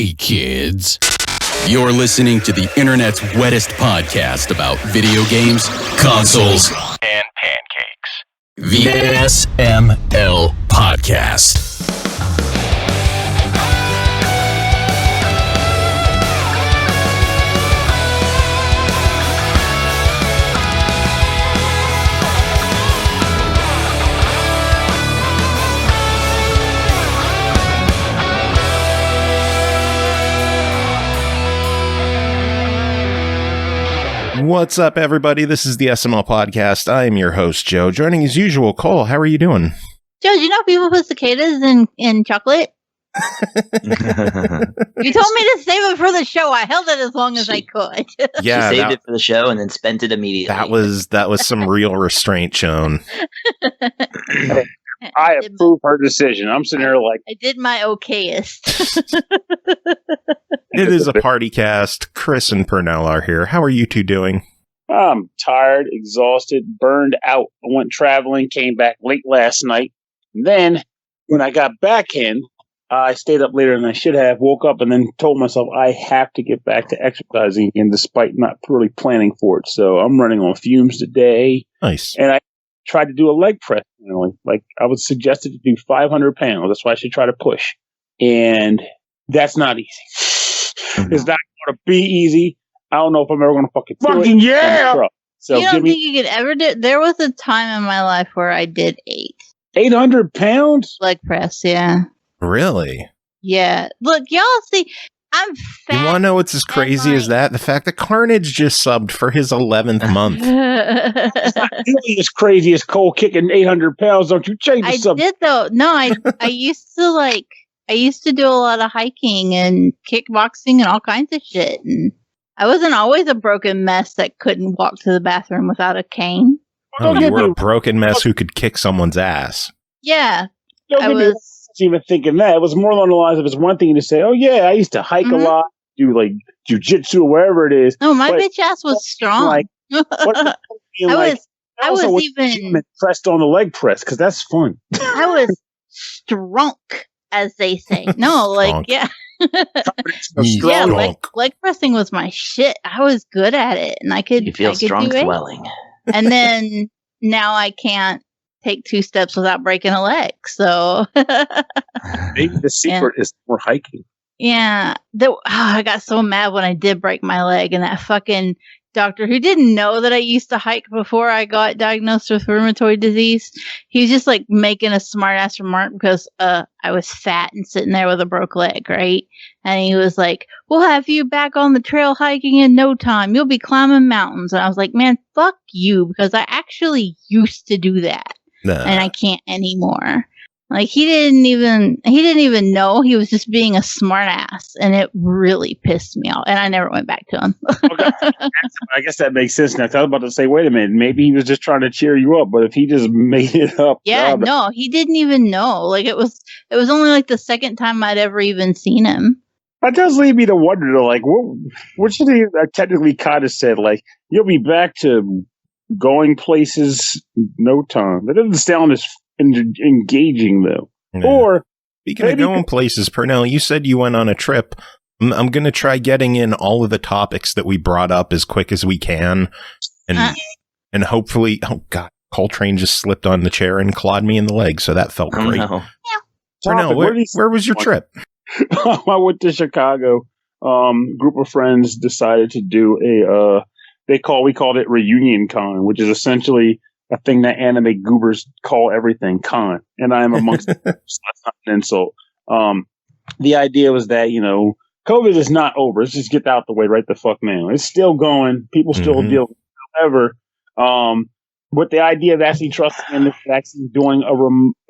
Hey, kids. You're listening to the internet's wettest podcast about video games, consoles, and pancakes. The SML Podcast. What's up, everybody? This is the SML Podcast. I am your host, Joe. Joining as usual, Cole. How are you doing? Joe, do you know people put cicadas in chocolate? You told me to save it for the show. I held it as long as I could. Yeah, she saved it for the show and then spent it immediately. That was some real restraint shown. I approve her decision. I'm sitting there like... I did my okayest. It is a PartyCast. Chris and Pernell are here. How are you two doing? I'm tired, exhausted, burned out. I went traveling, came back late last night. And then, when I got back in, I stayed up later than I should have, woke up, and then told myself I have to get back to exercising again, despite not really planning for it. So I'm running on fumes today. Nice. And I tried to do a leg press. Like I was suggested to do 500 pounds. That's why I should try to push. And that's not easy. It's not going to be easy. I don't know if I'm ever going to fucking do it. Yeah! So you don't think you could ever do it? There was a time in my life where I did 800 pounds? Leg press, yeah. Really? Yeah. Look, y'all see, I'm fat. You want to know what's as crazy as that? The fact that Carnage just subbed for his 11th month. It's not nearly as crazy as Cole kicking 800 pounds. Don't you change the subject. I did, though. No, I used to do a lot of hiking and kickboxing and all kinds of shit. And I wasn't always a broken mess that couldn't walk to the bathroom without a cane. Oh, you were a broken mess who could kick someone's ass. Yeah. I was even thinking that. It was more along the lines of it's one thing to say, oh, yeah, I used to hike a lot, do like jujitsu or wherever it is. No, my bitch ass was strong. Like, I was even pressed on the leg press because that's fun. I was strong, as they say. No, like, yeah. Yeah, leg pressing was my shit. I was good at it, and I could. You feel strong do it. swelling. And then now I can't take 2 steps without breaking a leg. So maybe the secret is more hiking. Yeah, I got so mad when I did break my leg, and that fucking doctor who didn't know that I used to hike before I got diagnosed with rheumatoid disease. He was just like making a smart ass remark because I was fat and sitting there with a broke leg, right? And he was like, "We'll have you back on the trail hiking in no time. You'll be climbing mountains." And I was like, "Man, fuck you," because I actually used to do that. And I can't anymore. Like he didn't even know. He was just being a smart ass, and it really pissed me off. And I never went back to him. Okay. I guess that makes sense now. I was about to say, wait a minute, maybe he was just trying to cheer you up, but if he just made it up, no, he didn't even know. Like it was only like the second time I'd ever even seen him. That does lead me to wonder, though, like what should he technically kind of said? Like you'll be back to going places in no time. That doesn't sound as engaging though. Yeah. Or speaking of going places, Pernell, you said you went on a trip. I'm going to try getting in all of the topics that we brought up as quick as we can, and hopefully, oh god, Coltrane just slipped on the chair and clawed me in the leg, so that felt great. No. Pernell, where was your trip? I went to Chicago. Group of friends decided to do we called it Reunion Con, which is essentially a thing that anime goobers call everything con, and I am amongst them, so that's not an insult. The idea was that, COVID is not over. Let's just get out the way right the fuck now. It's still going. People still deal with it. However, with the idea of actually trusting in this vaccine doing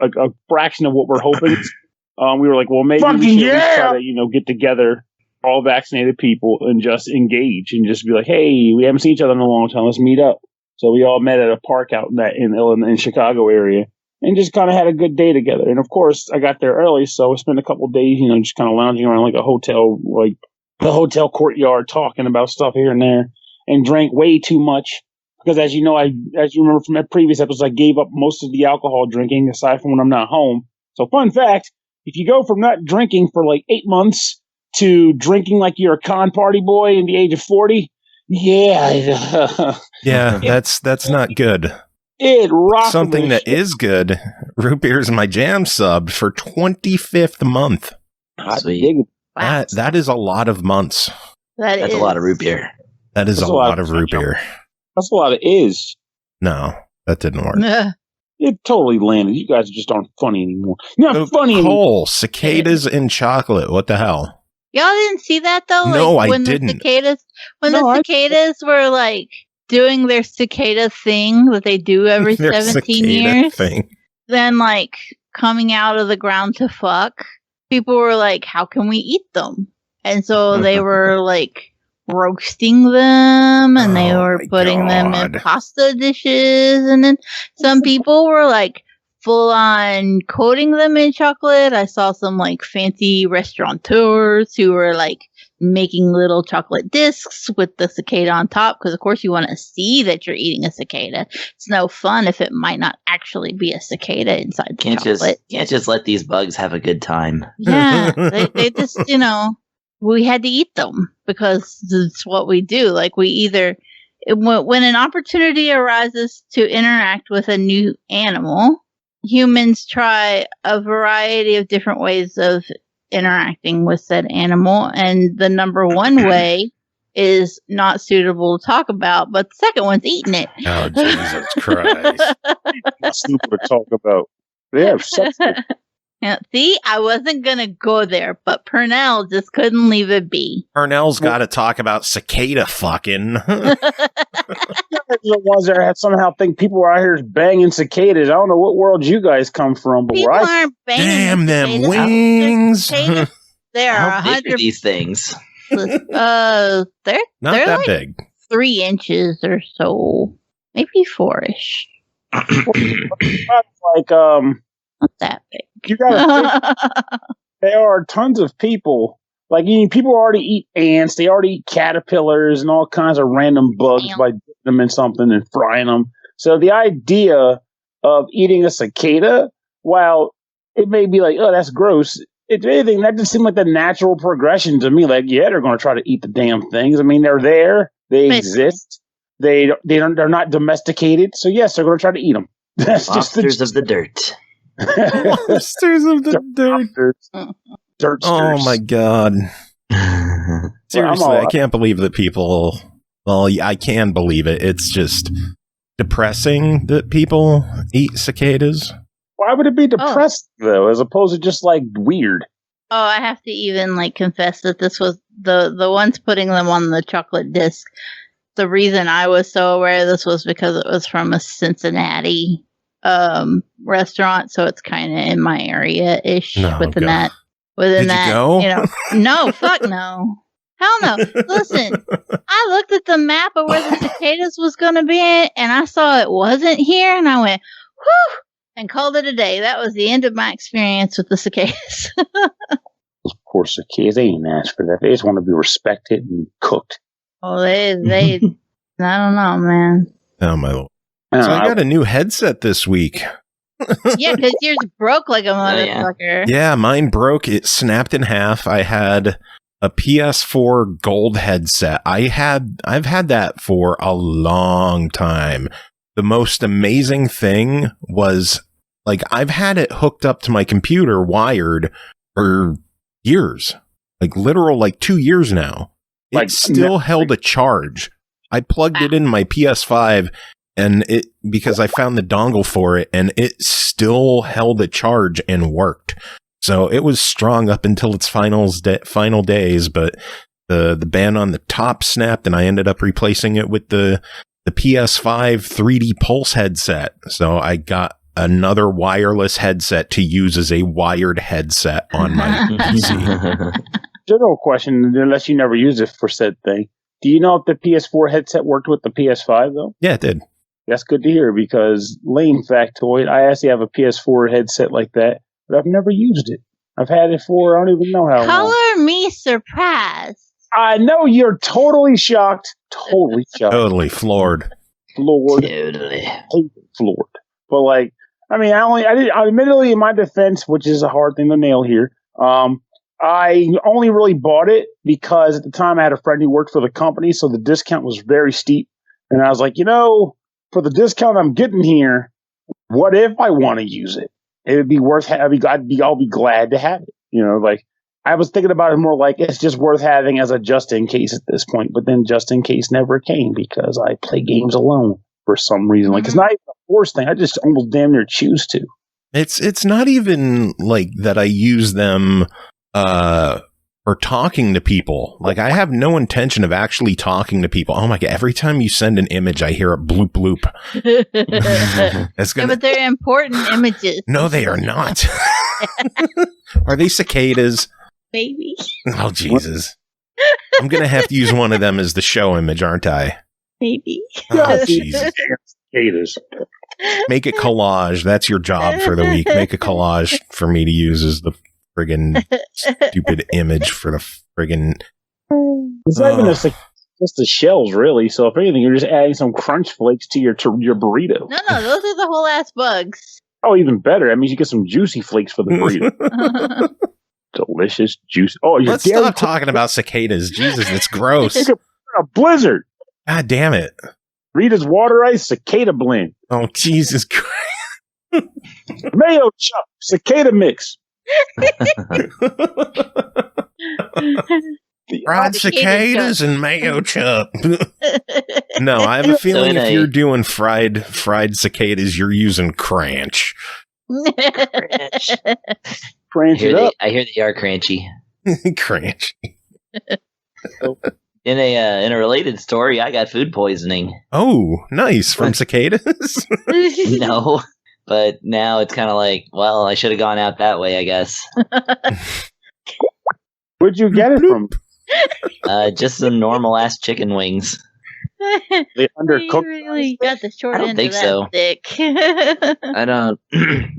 a fraction of what we're hoping, we were like, well, maybe we should try to, get together all vaccinated people and just engage and just be like, hey, we haven't seen each other in a long time. Let's meet up. So we all met at a park out in Chicago area and just kind of had a good day together. And of course, I got there early, so I spent a couple of days, just kind of lounging around like a hotel, like the hotel courtyard, talking about stuff here and there, and drank way too much. Because as you remember from that previous episode, I gave up most of the alcohol drinking aside from when I'm not home. So fun fact, if you go from not drinking for like 8 months to drinking like you're a con party boy in the age of 40. Yeah. Yeah, that's not good. It rocks. Something that is good. Root Beer's my jam sub for 25th month. Sweet. That is a lot of months. That's a lot of root beer. That is a lot of root beer. That's a lot of is. No, that didn't work. It totally landed. You guys just aren't funny anymore. Not funny anymore. Cicadas and chocolate. What the hell? Y'all didn't see that though? No, like, I didn't. When the cicadas were like doing their cicada thing that they do every 17 years, then like coming out of the ground to fuck, people were like, how can we eat them? And so they were like roasting them, and they were putting them in pasta dishes, and then some people were like full on coating them in chocolate. I saw some like fancy restaurateurs who were like making little chocolate discs with the cicada on top, because of course you want to see that you're eating a cicada. It's no fun if it might not actually be a cicada inside the chocolate. Can't just let these bugs have a good time. Yeah, they just, we had to eat them because it's what we do. Like we either, when an opportunity arises to interact with a new animal, humans try a variety of different ways of interacting with said animal, and the number one way is not suitable to talk about, but the second one's eating it. Oh, Jesus Christ. Super to talk about. Yeah, Now, see, I wasn't going to go there, but Pernell just couldn't leave it be. Pernell's got to talk about cicada fucking. The ones that somehow think people are out here banging cicadas. I don't know what world you guys come from, but people aren't banging. Damn them wings! There are How big are these things? They're not that like big. 3 inches or so, maybe 4-ish. Like Not that big. You gotta think, there are tons of people. Like people already eat ants, they already eat caterpillars and all kinds of random bugs by dipping them in something and frying them. So the idea of eating a cicada, while it may be like, oh, that's gross, if anything, that just seemed like the natural progression to me. Like, yeah, they're going to try to eat the damn things. I mean, they're there, they exist, they're not domesticated. So yes, they're going to try to eat them. That's Monsters of the dirt. Monsters of the dirt. Dirtsters. Oh my god. Seriously, I can't believe that people. Well, I can believe it. It's just depressing that people eat cicadas. Why would it be depressing though, as opposed to just like weird? Oh, I have to even like confess that this was the ones putting them on the chocolate disc. The reason I was so aware of this was because it was from a Cincinnati restaurant, so it's kind of in my area ish. Within that, Did you go? No, fuck no, hell no. Listen, I looked at the map of where the cicadas was going to be, and I saw it wasn't here, and I went, whew, and called it a day. That was the end of my experience with the cicadas. Those poor cicadas, they ain't asked for that. They just want to be respected and cooked. Oh, they I don't know, man. Oh my lord. So I got a new headset this week. Yeah, because yours broke like a motherfucker. Yeah, mine broke. It snapped in half. I had a PS4 gold headset. I've had that for a long time. The most amazing thing was, like, I've had it hooked up to my computer wired for years. Like, literal, like 2 years now. It still held a charge. I plugged it in my PS5 and because I found the dongle for it, and it still held a charge and worked. So it was strong up until its final days, but the band on the top snapped, and I ended up replacing it with the PS5 3D Pulse headset. So I got another wireless headset to use as a wired headset on my PC. General question, unless you never used it for said thing. Do you know if the PS4 headset worked with the PS5 though? Yeah, it did. That's good to hear, because lame factoid, I actually have a PS4 headset like that, but I've never used it. I've had it for, I don't even know how long. Color me surprised. I know you're totally shocked. Totally shocked. Totally floored. Totally. Floored. But like, I mean, I admittedly, in my defense, which is a hard thing to nail here, I only really bought it because at the time I had a friend who worked for the company, so the discount was very steep. And I was like, for the discount I'm getting here, what if I want to use it? It would be worth having. I'll be glad to have it. I was thinking about it more like it's just worth having as a just in case at this point. But then just in case never came because I play games alone for some reason. Like, it's not even a force thing. I just almost damn near choose to. It's not even like that I use them for talking to people. Like, I have no intention of actually talking to people. Oh my God, every time you send an image, I hear a bloop bloop. But they're important images. No, they are not. Are they cicadas? Baby. Oh, Jesus. I'm going to have to use one of them as the show image, aren't I? Maybe. Oh, Jesus. Cicadas. Make a collage. That's your job for the week. Make a collage for me to use as the friggin' stupid image for the friggin'... It's not even just the shells, really. So if anything, you're just adding some crunch flakes to your burrito. No, those are the whole ass bugs. Oh, even better. That means you get some juicy flakes for the burrito. Delicious juice. Oh, let's stop talking about cicadas. Jesus, it's gross. A blizzard. God damn it. Rita's water ice cicada blend. Oh, Jesus Christ. Mayo chup cicada mix. Fried cicadas and mayo chup. No, I have a feeling if you're doing fried cicadas, you're using Kranch. Cranch it up. I hear they are crunchy. Kranch. In a related story, I got food poisoning. Oh, nice. From cicadas? No, but now it's kind of like, well, I should have gone out that way, I guess. Where'd you get it from? Just some normal ass chicken wings. They undercooked. You really got the short end of that so. stick. I don't.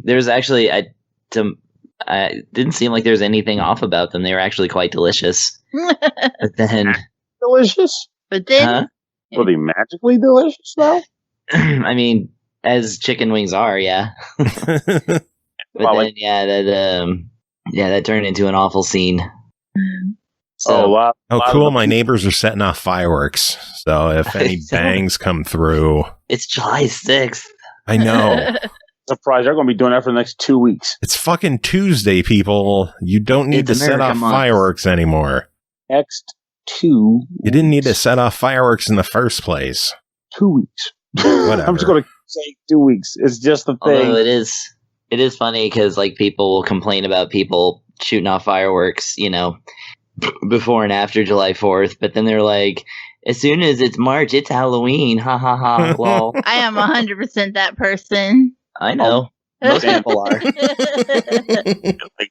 There was actually I didn't seem like there was anything off about them. They were actually quite delicious. But then Delicious? But then Were they magically delicious though? I mean, as chicken wings are, yeah. But then, that turned into an awful scene. So, wow. Oh, cool. My neighbors are setting off fireworks. So if any bangs come through. It's July 6th. I know. Surprised they're going to be doing that for the next 2 weeks. It's fucking Tuesday, people. You don't need to set off fireworks anymore. Next 2 You didn't need to set off fireworks in the first place. 2 weeks. Whatever. I'm just going to say 2 weeks. It's just the thing. Although it is funny because like people will complain about people shooting off fireworks, before and after July 4th, but then they're like, as soon as it's March, it's Halloween. Ha ha ha. Lol. I am 100% that person. I know. Most people are. Like,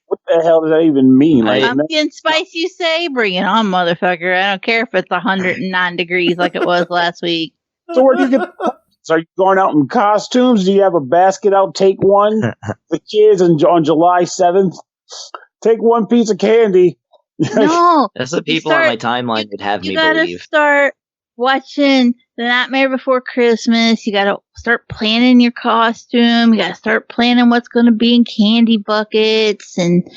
what the hell does that even mean? Like, Pumpkin spice, you say? Bring it on, motherfucker. I don't care if it's 109 degrees like it was last week. So where do you get? Are you going out in costumes? Do you have a basket out? Take one. The kids on July 7th. Take one piece of candy. No. That's what people on my timeline would have me You gotta believe. start watching The Nightmare Before Christmas. You gotta start planning your costume. You gotta start planning what's gonna be in candy buckets and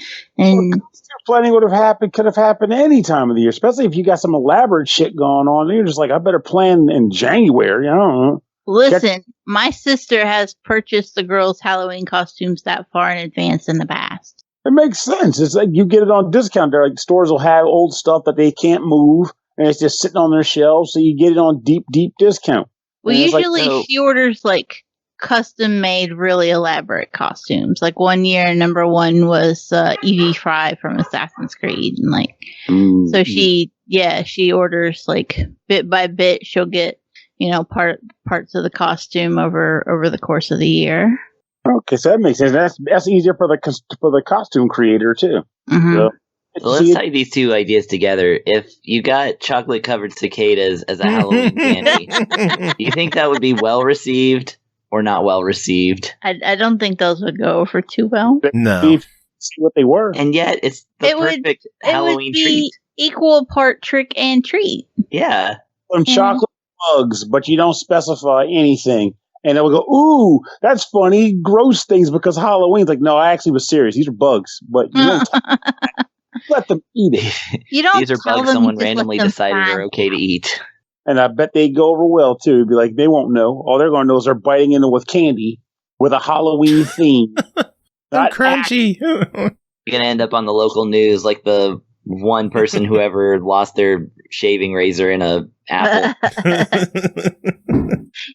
Planning could have happened any time of the year, especially if you got some elaborate shit going on. You're just like, I better plan in January. I don't know. Listen, my sister has purchased the girls' Halloween costumes that far in advance in the past. It makes sense. It's like you get it on discount. There, like stores will have old stuff that they can't move, and it's just sitting on their shelves. So you get it on deep discount. Well, And it's like, usually she orders like custom-made, really elaborate costumes. Like one year, number one was Evie Fry from Assassin's Creed, and so she orders like bit by bit. She'll get parts of the costume over the course of the year. Okay, so that makes sense. That's easier for the costume creator too. Mm-hmm. So, Well, let's tie these two ideas together. If you got chocolate-covered cicadas as a Halloween candy, do you think that would be well-received or not well-received? I don't think those would go over too well. No. See what they were. And yet, it's the perfect Halloween treat. Equal part trick and treat. Yeah. Some chocolate bugs, but you don't specify anything. And they'll go, ooh, that's funny. Gross things because Halloween's like, no, I actually was serious. These are bugs. But you don't Let them eat it. You don't These are tell bugs them, someone you just let randomly them decided have are okay to eat. And I bet they go over well, too. Be like, they won't know. All they're going to know is they're biting into with candy with a Halloween theme. I'm crunchy. You're going to end up on the local news like the one person who ever lost their shaving razor in a apple.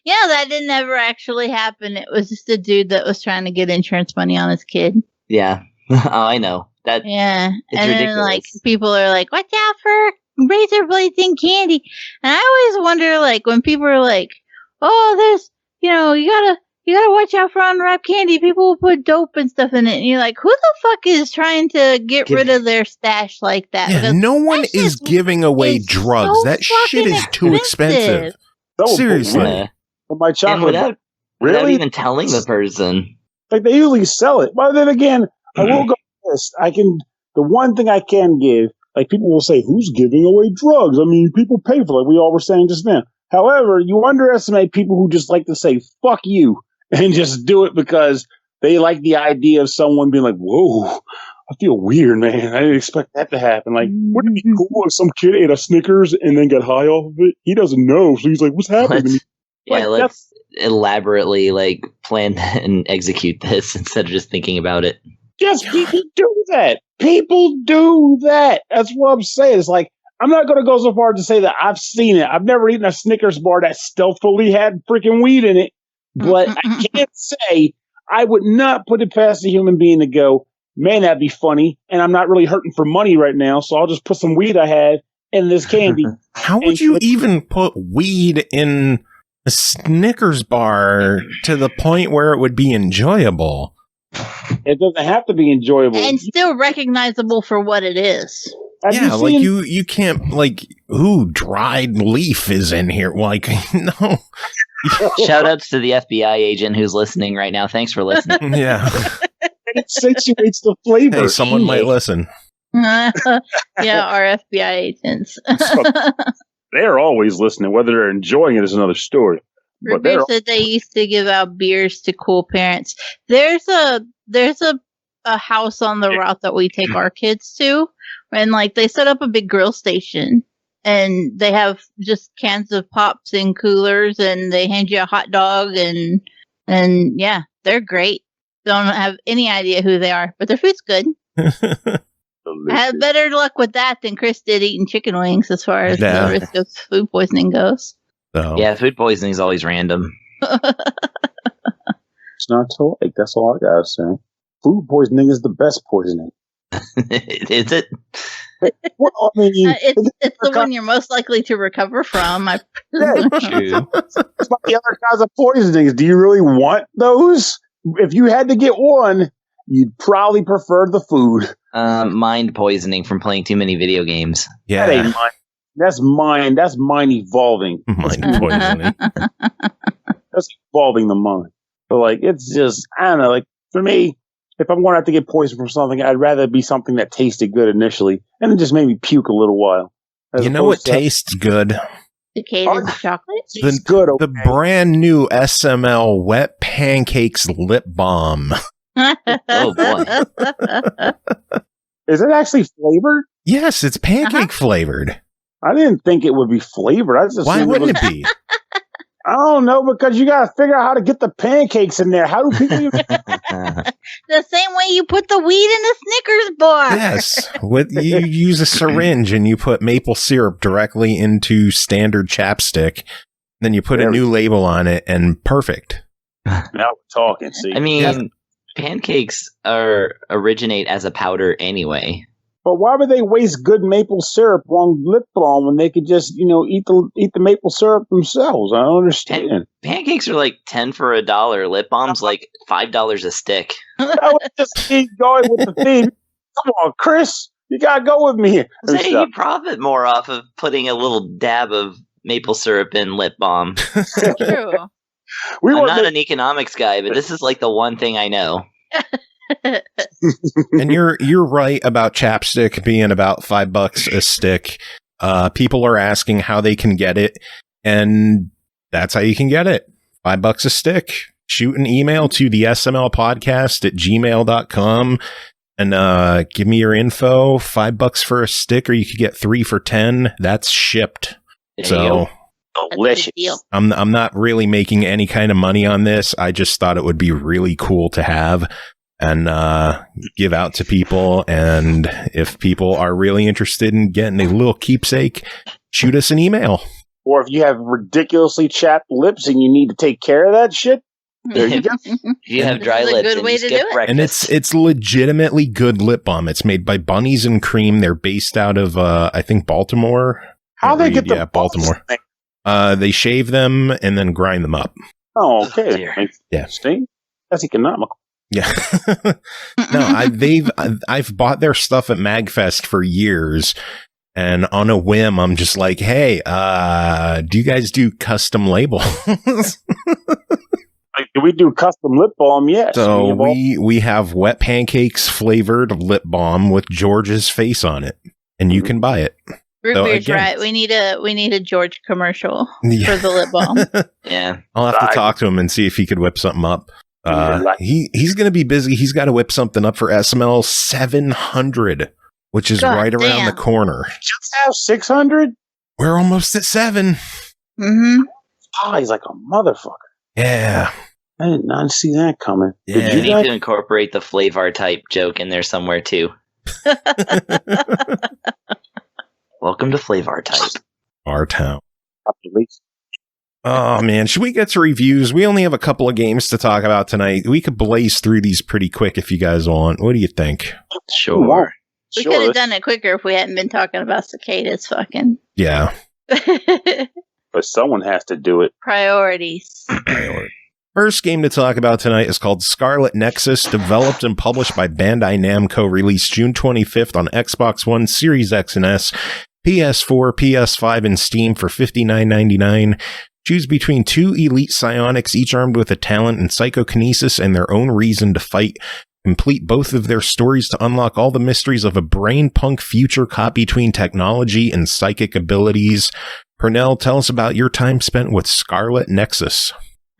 Yeah, that didn't ever actually happen. It was just a dude that was trying to get insurance money on his kid. Yeah. Oh, I know. Yeah. It's And then, ridiculous. like, people are like, watch out for razor blades and candy. And I always wonder, like, when people are like, oh, there's, you gotta watch out for unwrapped candy. People will put dope and stuff in it. And you're like, who the fuck is trying to get rid of their stash like that? Yeah, Because no one is giving away is drugs. so That shit is too expensive. Seriously. Yeah. But my And chocolate, without really? even telling the person. Like, they usually sell it. But then again, I will go with this. The one thing I can give, like, people will say, who's giving away drugs? I mean, people pay for it, like we all were saying just now. However, you underestimate people who just like to say, fuck you, and just do it because they like the idea of someone being like, whoa, I feel weird, man. I didn't expect that to happen. Like, wouldn't it be cool if some kid ate a Snickers and then got high off of it? He doesn't know, so he's like, what's happening to me? Let's elaborately, like, plan and execute this instead of just thinking about it. Yes, people do that. People do that. That's what I'm saying. It's like, I'm not going to go so far as to say that I've seen it. I've never eaten a Snickers bar that stealthily had freaking weed in it. But I can't say I would not put it past a human being to go, man, that'd be funny. And I'm not really hurting for money right now, so I'll just put some weed I had in this candy. How would you even put weed in a Snickers bar to the point where it would be enjoyable? It doesn't have to be enjoyable. And still recognizable for what it is. Yeah, like you can't, like, ooh, dried leaf is in here. Like, no. Shout outs to the FBI agent who's listening right now. Thanks for listening. Yeah. It accentuates the flavor. Hey, someone might listen. Yeah, our FBI agents. They're always listening. Whether they're enjoying it is another story. But Revere said they used to give out beers to cool parents. There's a house on the route that we take our kids to, and like they set up a big grill station, and they have just cans of pops in coolers, and they hand you a hot dog, and yeah, they're great. Don't have any idea who they are, but their food's good. I had better luck with that than Chris did eating chicken wings as far as the risk of food poisoning goes. So. Yeah, food poisoning is always random. It's not to like. That's all I gotta say. Food poisoning is the best poisoning. Is it? Well, I mean, it's the one you're most likely to recover from. True. The other kinds of poisonings. Do you really want those? If you had to get one, you'd probably prefer the food. Mind poisoning from playing too many video games. Yeah. That ain't mine. That's mine. That's mine evolving. Mind poisoning. That's evolving the mind. But like, it's just, I don't know. Like for me, if I'm going to have to get poisoned from something, I'd rather it be something that tasted good initially, and it just made me puke a little while. You know what tastes good? Cicadas chocolate. It's good. Okay. The brand new SML Wet Pancakes Lip Balm. Oh boy! Is it actually flavored? Yes, it's pancake flavored. I didn't think it would be flavored. I just Why wouldn't it be? I don't know, because you got to figure out how to get the pancakes in there. How do people? The same way you put the weed in a Snickers bar. Yes, you use a syringe and you put maple syrup directly into standard chapstick. Then you put a new label on it, and perfect. Now we're talking. See, I mean, pancakes originate as a powder anyway. But why would they waste good maple syrup on lip balm when they could just, eat the maple syrup themselves? I don't understand. Pancakes are like $10 for $1. Lip balm's like $5 a stick. I would just keep going with the theme. Come on, Chris, you gotta go with me. Say you profit more off of putting a little dab of maple syrup in lip balm. True. I'm not an economics guy, but this is like the one thing I know. And you're right about chapstick being about $5 a stick. People are asking how they can get it, and that's how you can get it. $5 a stick. Shoot an email to the SML podcast at gmail.com. And give me your info. $5 for a stick, or you could get 3 for $10. That's shipped. There you So go. Delicious. I'm not really making any kind of money on this. I just thought it would be really cool to have and give out to people. And if people are really interested in getting a little keepsake, shoot us an email. Or if you have ridiculously chapped lips and you need to take care of that shit, there you go. If you have This dry is a lips good and way you to skip do it. breakfast. And it's legitimately good lip balm. It's made by Bunnies and Cream. They're based out of I think Baltimore. How they get the yeah, Baltimore. They shave them and then grind them up. Oh, okay. Oh, dear. Yeah. See? That's economical. Yeah. No, I've bought their stuff at MagFest for years, and on a whim, I'm just like, hey, do you guys do custom labels? Like, do we do custom lip balm? Yes. So we have wet pancakes flavored lip balm with George's face on it, and you can buy it. Root So beer's again- right. We need a George commercial Yeah. for the lip balm. Yeah. I'll have to talk to him and see if he could whip something up. He's going to be busy. He's got to whip something up for SML 700, which is God right around damn. the corner. Just have 600? We're almost at 7. Mm-hmm. Oh, he's like a motherfucker. Yeah. I did not see that coming. Yeah. Did You you need guys? to incorporate the Flavar type joke in there somewhere too. Welcome to Flavar type. Our town. Probably. Oh, man. Should we get to reviews? We only have a couple of games to talk about tonight. We could blaze through these pretty quick if you guys want. What do you think? Sure. We Sure. could have done it quicker if we hadn't been talking about cicadas. Fucking Yeah. But someone has to do it. priorities. First game to talk about tonight is called Scarlet Nexus, developed and published by Bandai Namco, released June 25th on Xbox One, Series X and S, PS4, PS5, and Steam for $59.99. Choose between 2 elite psionics, each armed with a talent in psychokinesis and their own reason to fight. Complete both of their stories to unlock all the mysteries of a brain-punk future caught between technology and psychic abilities. Pernell, tell us about your time spent with Scarlet Nexus.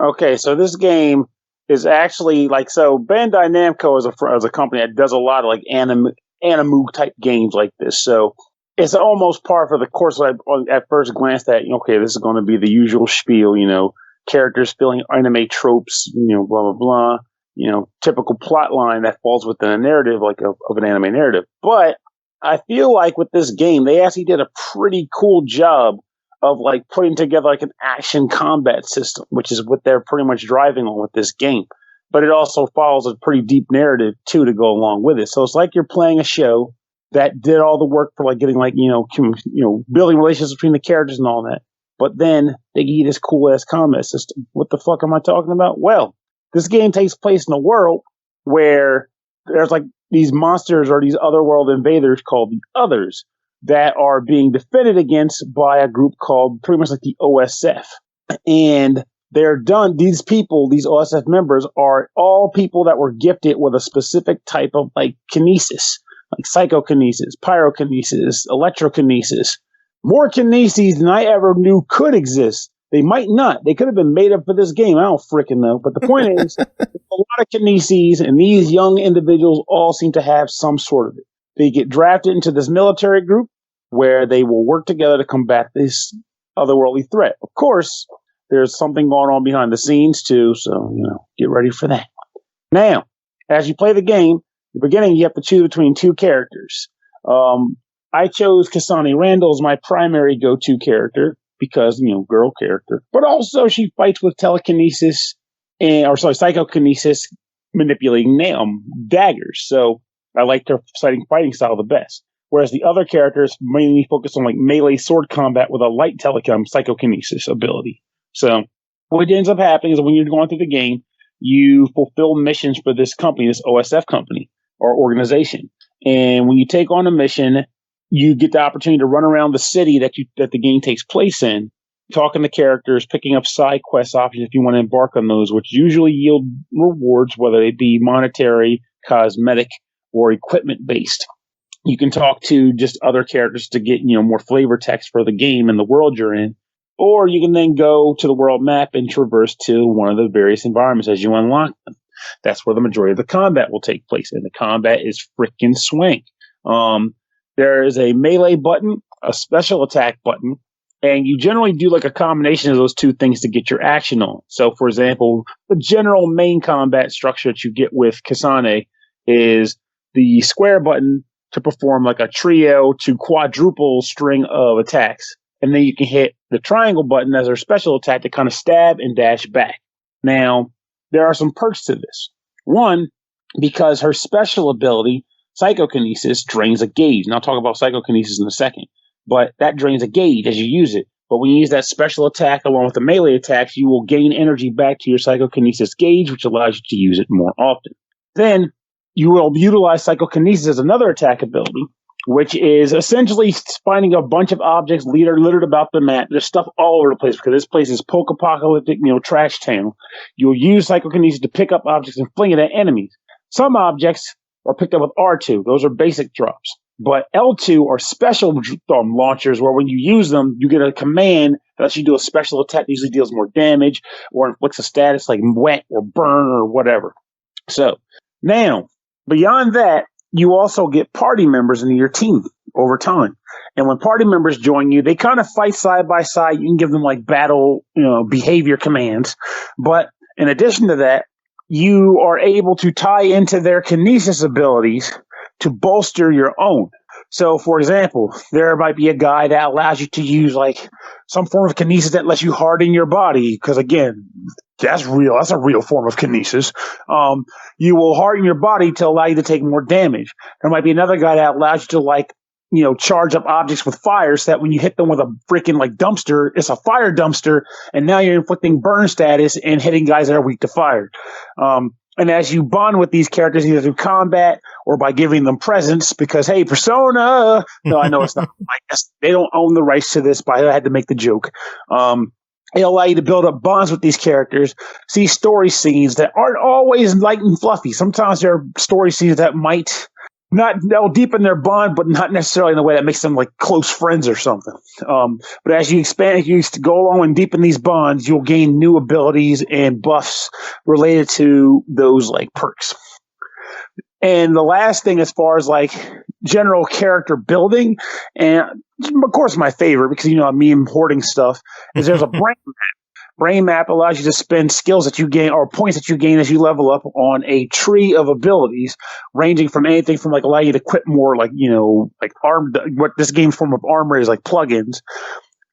Okay, so this game is actually like, so Bandai Namco is a company that does a lot of like anime type games like this. So it's almost par for the course. I at first glanced at, okay, this is going to be the usual spiel, characters filling anime tropes, blah, blah, blah, typical plot line that falls within a narrative like of an anime narrative. But I feel like with this game, they actually did a pretty cool job of like putting together like an action combat system, which is what they're pretty much driving on with this game. But it also follows a pretty deep narrative too to go along with it. So it's like you're playing a show that did all the work for like getting like, building relationships between the characters and all that. But then they give you this cool ass combat system. What the fuck am I talking about? Well, this game takes place in a world where there's like these monsters or these otherworld invaders called the Others that are being defended against by a group called pretty much like the OSF. And these people, these OSF members, are all people that were gifted with a specific type of like kinesis, like psychokinesis, pyrokinesis, electrokinesis, more kineses than I ever knew could exist. They might not. They could have been made up for this game. I don't freaking know. But the point is, there's a lot of kineses, and these young individuals all seem to have some sort of it. They get drafted into this military group where they will work together to combat this otherworldly threat. Of course, there's something going on behind the scenes too, so, get ready for that. Now, as you play the game, the beginning, you have to choose between 2 characters. I chose Kasani Randall as my primary go-to character because, girl character. But also she fights with telekinesis psychokinesis, manipulating daggers. So I liked her fighting style the best. Whereas the other characters mainly focus on like melee sword combat with a light psychokinesis ability. So what ends up happening is when you're going through the game, you fulfill missions for this company, this OSF company or organization. And when you take on a mission, you get the opportunity to run around the city that the game takes place in, talking to characters, picking up side quest options if you want to embark on those, which usually yield rewards, whether they be monetary, cosmetic, or equipment based. You can talk to just other characters to get, more flavor text for the game and the world you're in. Or you can then go to the world map and traverse to one of the various environments as you unlock them. That's where the majority of the combat will take place, and the combat is freaking swank. There is a melee button, a special attack button, and you generally do like a combination of those two things to get your action on. So, for example, the general main combat structure that you get with Kasane is the square button to perform like a trio to quadruple string of attacks. And then you can hit the triangle button as a special attack to kind of stab and dash back. Now, there are some perks to this. One, because her special ability, Psychokinesis, drains a gauge. And I'll talk about Psychokinesis in a second. But that drains a gauge as you use it. But when you use that special attack along with the melee attacks, you will gain energy back to your Psychokinesis gauge, which allows you to use it more often. Then you will utilize Psychokinesis as another attack ability, which is essentially finding a bunch of objects littered about the map. There's stuff all over the place because this place is post-apocalyptic, trash town. You'll use Psychokinesis to pick up objects and fling it at enemies. Some objects are picked up with R2. Those are basic drops. But L2 are special launchers where when you use them, you get a command that lets you do a special attack that usually deals more damage or inflicts a status like wet or burn or whatever. So now, beyond that, you also get party members into your team over time. And when party members join you, they kind of fight side by side. You can give them like battle, behavior commands. But in addition to that, you are able to tie into their kinesis abilities to bolster your own. So, for example, there might be a guy that allows you to use like some form of kinesis that lets you harden your body. Because again, that's real. That's a real form of kinesis. You will harden your body to allow you to take more damage. There might be another guy that allows you to charge up objects with fire so that when you hit them with a freaking like dumpster, it's a fire dumpster. And now you're inflicting burn status and hitting guys that are weak to fire. And as you bond with these characters, either through combat or by giving them presents, because, hey, Persona. No, I know it's not. They don't own the rights to this, but I had to make the joke. It'll allow you to build up bonds with these characters, see story scenes that aren't always light and fluffy. Sometimes there are story scenes that they'll deepen their bond, but not necessarily in a way that makes them like close friends or something. But as you expand, as you go along and deepen these bonds, you'll gain new abilities and buffs related to those like perks. And the last thing, as far as like general character building, and of course my favorite, because me importing stuff, is there's a brain map. Brain map allows you to spend skills that you gain or points that you gain as you level up on a tree of abilities, ranging from anything from like allow you to equip more like what this game's form of armor is, like plugins,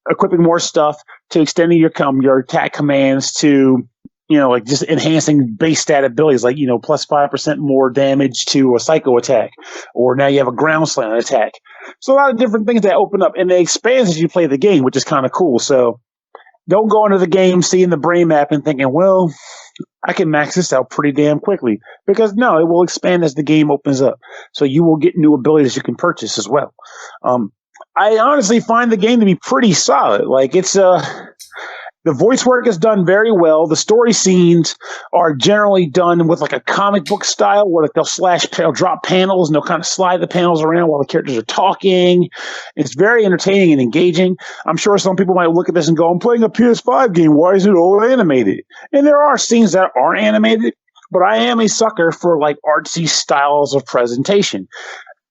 equipping more stuff, to extending your attack commands, to like just enhancing base stat abilities, like plus 5% more damage to a psycho attack, or now you have a ground slam attack. So a lot of different things that open up, and they expand as you play the game, which is kind of cool. So don't go into the game seeing the brain map and thinking, well, I can max this out pretty damn quickly. Because no, it will expand as the game opens up. So you will get new abilities you can purchase as well. I honestly find the game to be pretty solid. Like the voice work is done very well. The story scenes are generally done with like a comic book style where they'll drop panels and they'll kind of slide the panels around while the characters are talking. It's very entertaining and engaging. I'm sure some people might look at this and go, I'm playing a PS5 game. Why is it all animated? And there are scenes that are animated, but I am a sucker for like artsy styles of presentation,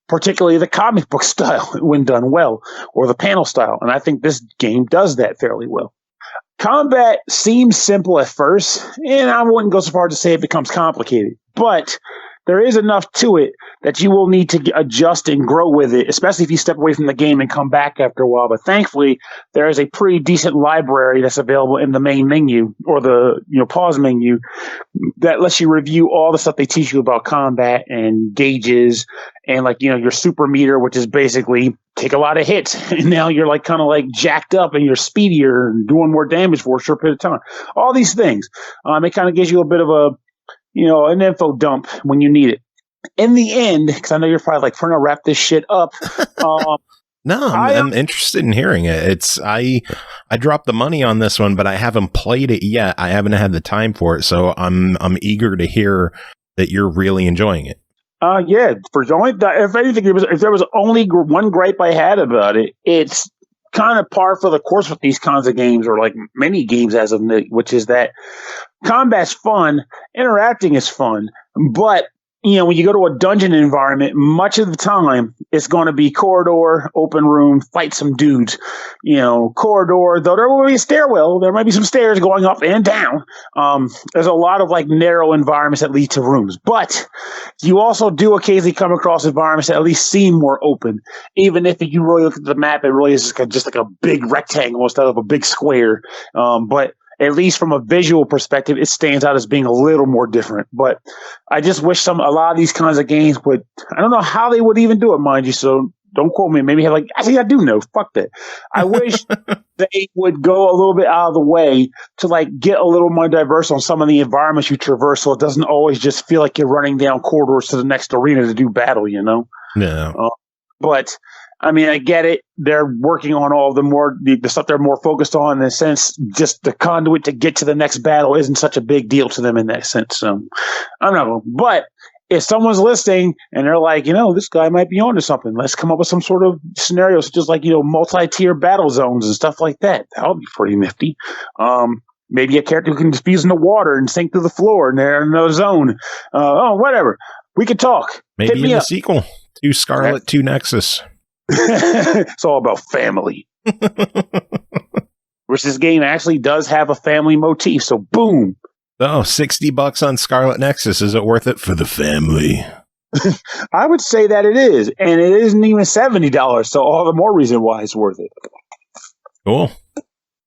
particularly the comic book style when done well, or the panel style. And I think this game does that fairly well. Combat seems simple at first, and I wouldn't go so far to say it becomes complicated, but there is enough to it that you will need to adjust and grow with it, especially if you step away from the game and come back after a while. But thankfully, there is a pretty decent library that's available in the main menu, or the pause menu, that lets you review all the stuff they teach you about combat and gauges, and your super meter, which is basically take a lot of hits, and now you're like kind of like jacked up and you're speedier and doing more damage for a short period of time. All these things, it kind of gives you a bit of an info dump when you need it. In the end, because I know you're probably like, trying to wrap this shit up. No, I'm interested in hearing it. I dropped the money on this one, but I haven't played it yet. I haven't had the time for it, so I'm eager to hear that you're really enjoying it. Yeah. If anything, if there was only one gripe I had about it, it's kind of par for the course with these kinds of games, or like many games as of late, which is that combat's fun, interacting is fun, but when you go to a dungeon environment, much of the time it's going to be corridor, open room, fight some dudes. Corridor, though there will be a stairwell, there might be some stairs going up and down. There's a lot of like narrow environments that lead to rooms, but you also do occasionally come across environments that at least seem more open. Even if you really look at the map, it really is just like a big rectangle instead of a big square. But at least from a visual perspective, it stands out as being a little more different. But I just wish a lot of these kinds of games would, I don't know how they would even do it, mind you, so don't quote me. Maybe actually I do know, fuck that. I wish they would go a little bit out of the way to like get a little more diverse on some of the environments you traverse, so it doesn't always just feel like you're running down corridors to the next arena to do battle, Yeah. But I mean, I get it. They're working on all the stuff they're more focused on. In a sense, just the conduit to get to the next battle isn't such a big deal to them in that sense. So I don't know. But if someone's listening and they're like, this guy might be onto something, let's come up with some sort of scenario, such as like, multi-tier battle zones and stuff like that. That would be pretty nifty. Maybe a character who can diffuse in the water and sink through the floor and they're in another zone. Whatever. We could talk. Maybe in the sequel to Scarlet, to Nexus. It's all about family. Which this game actually does have a family motif, so boom. Oh, $60 on Scarlet Nexus. Is it worth it for the family? I would say that it is, and it isn't even $70, so all the more reason why it's worth it. Cool.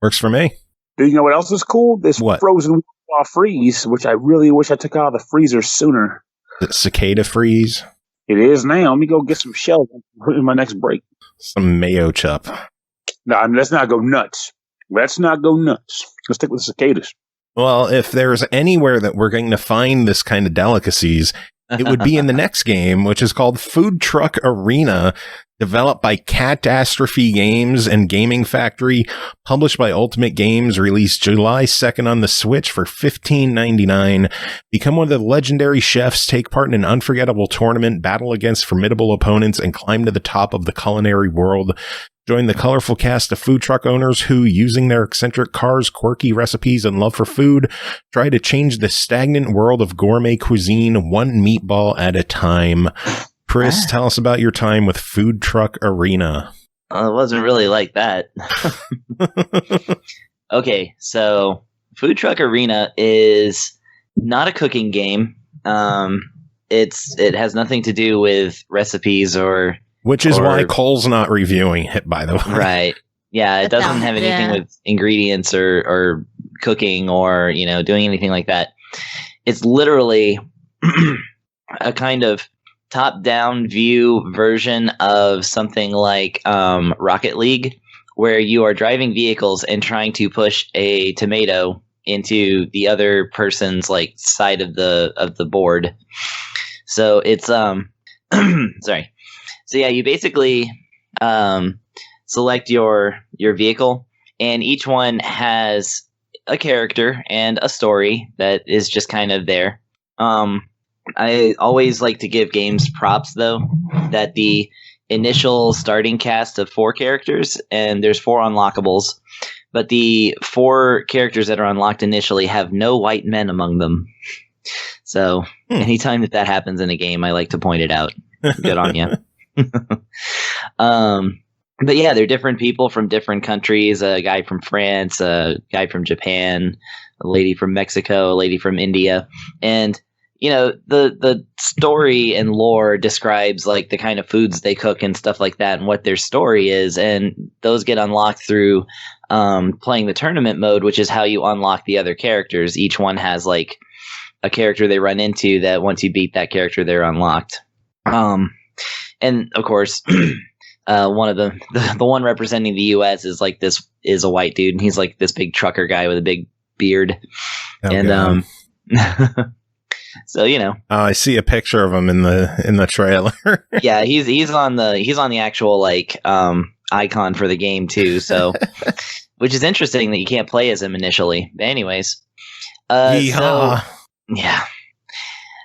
Works for me. Do you know what else is cool? This frozen freeze, which I really wish I took out of the freezer sooner. The Cicada freeze. It is now. Let me go get some shells in my next break. Some mayochup. No, let's not go nuts. Let's stick with the cicadas. Well, if there's anywhere that we're going to find this kind of delicacies, it would be in the next game, which is called Foodtruck Arena, developed by CAT-astrophe Games and Gaming Factory, published by Ultimate Games, released July 2nd on the Switch for $15.99. Become one of the legendary chefs, take part in an unforgettable tournament, battle against formidable opponents, and climb to the top of the culinary world. Join the colorful cast of food truck owners who, using their eccentric cars, quirky recipes, and love for food, try to change the stagnant world of gourmet cuisine one meatball at a time. Chris, tell us about your time with Foodtruck Arena. It wasn't really like that. Okay, so Foodtruck Arena is not a cooking game. It has nothing to do with recipes or... Which is why Cole's not reviewing it, by the way. Right. Yeah, it doesn't have anything with ingredients or cooking or, doing anything like that. It's literally a kind of top-down view version of something like Rocket League, where you are driving vehicles and trying to push a tomato into the other person's side of the board. So it's sorry. So yeah, you basically select your vehicle, and each one has a character and a story that is just kind of there. I always like to give games props, though, that the initial starting cast of 4 characters, and there's 4 unlockables, but the 4 characters that are unlocked initially have no white men among them. So anytime that happens in a game, I like to point it out. Good on you. But yeah, they're different people from different countries. A guy from France, a guy from Japan, a lady from Mexico, a lady from India. And the story and lore describes the kind of foods they cook and stuff like that and what their story is, and those get unlocked through playing the tournament mode, which is how you unlock the other characters. Each one has a character they run into that once you beat that character, they're unlocked. And of course, one of the one representing the U.S. is a white dude, and he's this big trucker guy with a big beard. And so I see a picture of him in the trailer. Yeah, he's on the actual icon for the game too. So, which is interesting that you can't play as him initially. But anyways, yeah.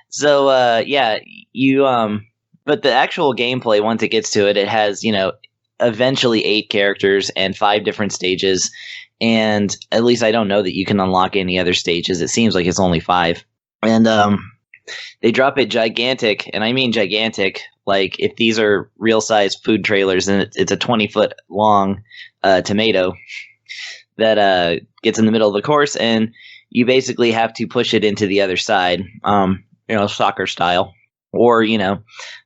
So you But the actual gameplay, once it gets to it, it has, eventually 8 characters and 5 different stages. And at least I don't know that you can unlock any other stages. It seems like it's only 5. And they drop it gigantic, and I mean gigantic. Like, if these are real-size food trailers, and it's a 20-foot long tomato that gets in the middle of the course, and you basically have to push it into the other side, soccer style. Or,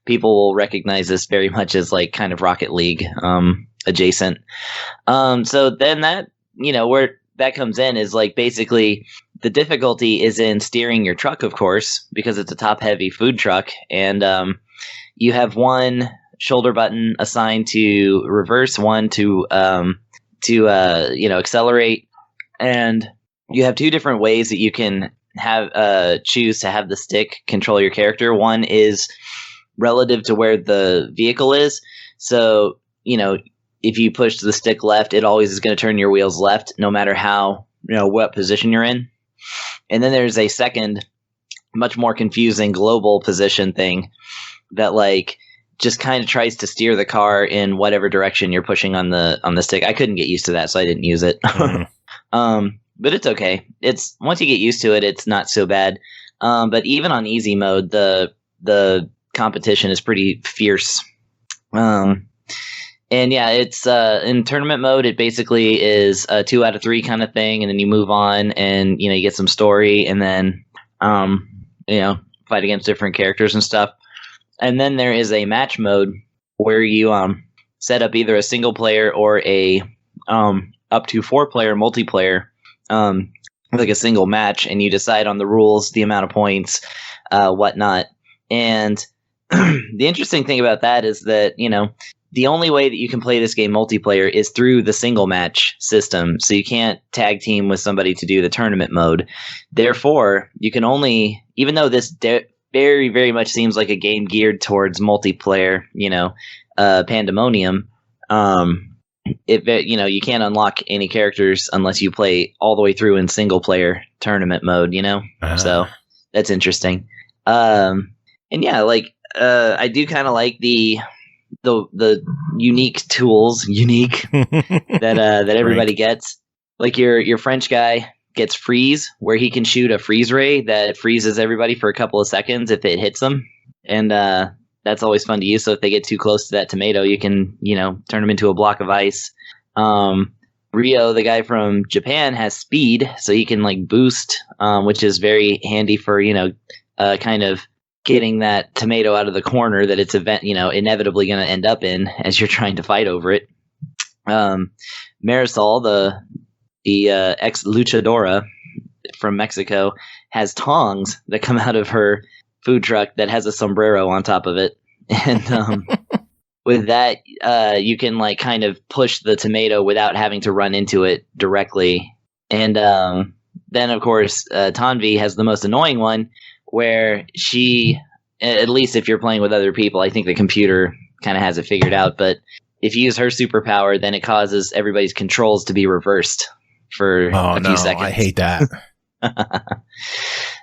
people will recognize this very much as, like, kind of Rocket League adjacent. So then that, where that comes in is, like, basically the difficulty is in steering your truck, of course, because it's a top-heavy food truck, and you have one shoulder button assigned to reverse, one to accelerate, and you have 2 different ways that you can have choose to have the stick control your character. One is relative to where the vehicle is, so if you push the stick left, it always is going to turn your wheels left, no matter how what position you're in. And then there's a second, much more confusing global position thing that like just kind of tries to steer the car in whatever direction you're pushing on the stick. I couldn't get used to that, so I didn't use it. But it's okay. It's once you get used to it, it's not so bad. But even on easy mode, the competition is pretty fierce. And yeah, it's in tournament mode. It basically is a 2 out of 3 kind of thing, and then you move on, and you get some story, and then fight against different characters and stuff. And then there is a match mode where you set up either a single player or a up to 4-player multiplayer, like a single match, and you decide on the rules, the amount of points, whatnot. And the interesting thing about that is that the only way that you can play this game multiplayer is through the single match system. So you can't tag team with somebody to do the tournament mode. Therefore, you can only, even though this very, very much seems like a game geared towards multiplayer, pandemonium, you can't unlock any characters unless you play all the way through in single player tournament mode, So that's interesting. And yeah, like, I do kind of like the unique tools that everybody gets. Like your French guy gets freeze, where he can shoot a freeze ray that freezes everybody for a couple of seconds if it hits them, and that's always fun to use. So if they get too close to that tomato, you can turn them into a block of ice. Rio, the guy from Japan, has speed, so he can like boost, which is very handy for kind of getting that tomato out of the corner that it's inevitably going to end up in as you're trying to fight over it. Marisol, the ex luchadora from Mexico, has tongs that come out of her food truck that has a sombrero on top of it, and with that, you can like kind of push the tomato without having to run into it directly. And then, of course, Tanvi has the most annoying one, where she, at least if you're playing with other people, I think the computer kind of has it figured out, but if you use her superpower, then it causes everybody's controls to be reversed for a few seconds. I hate that.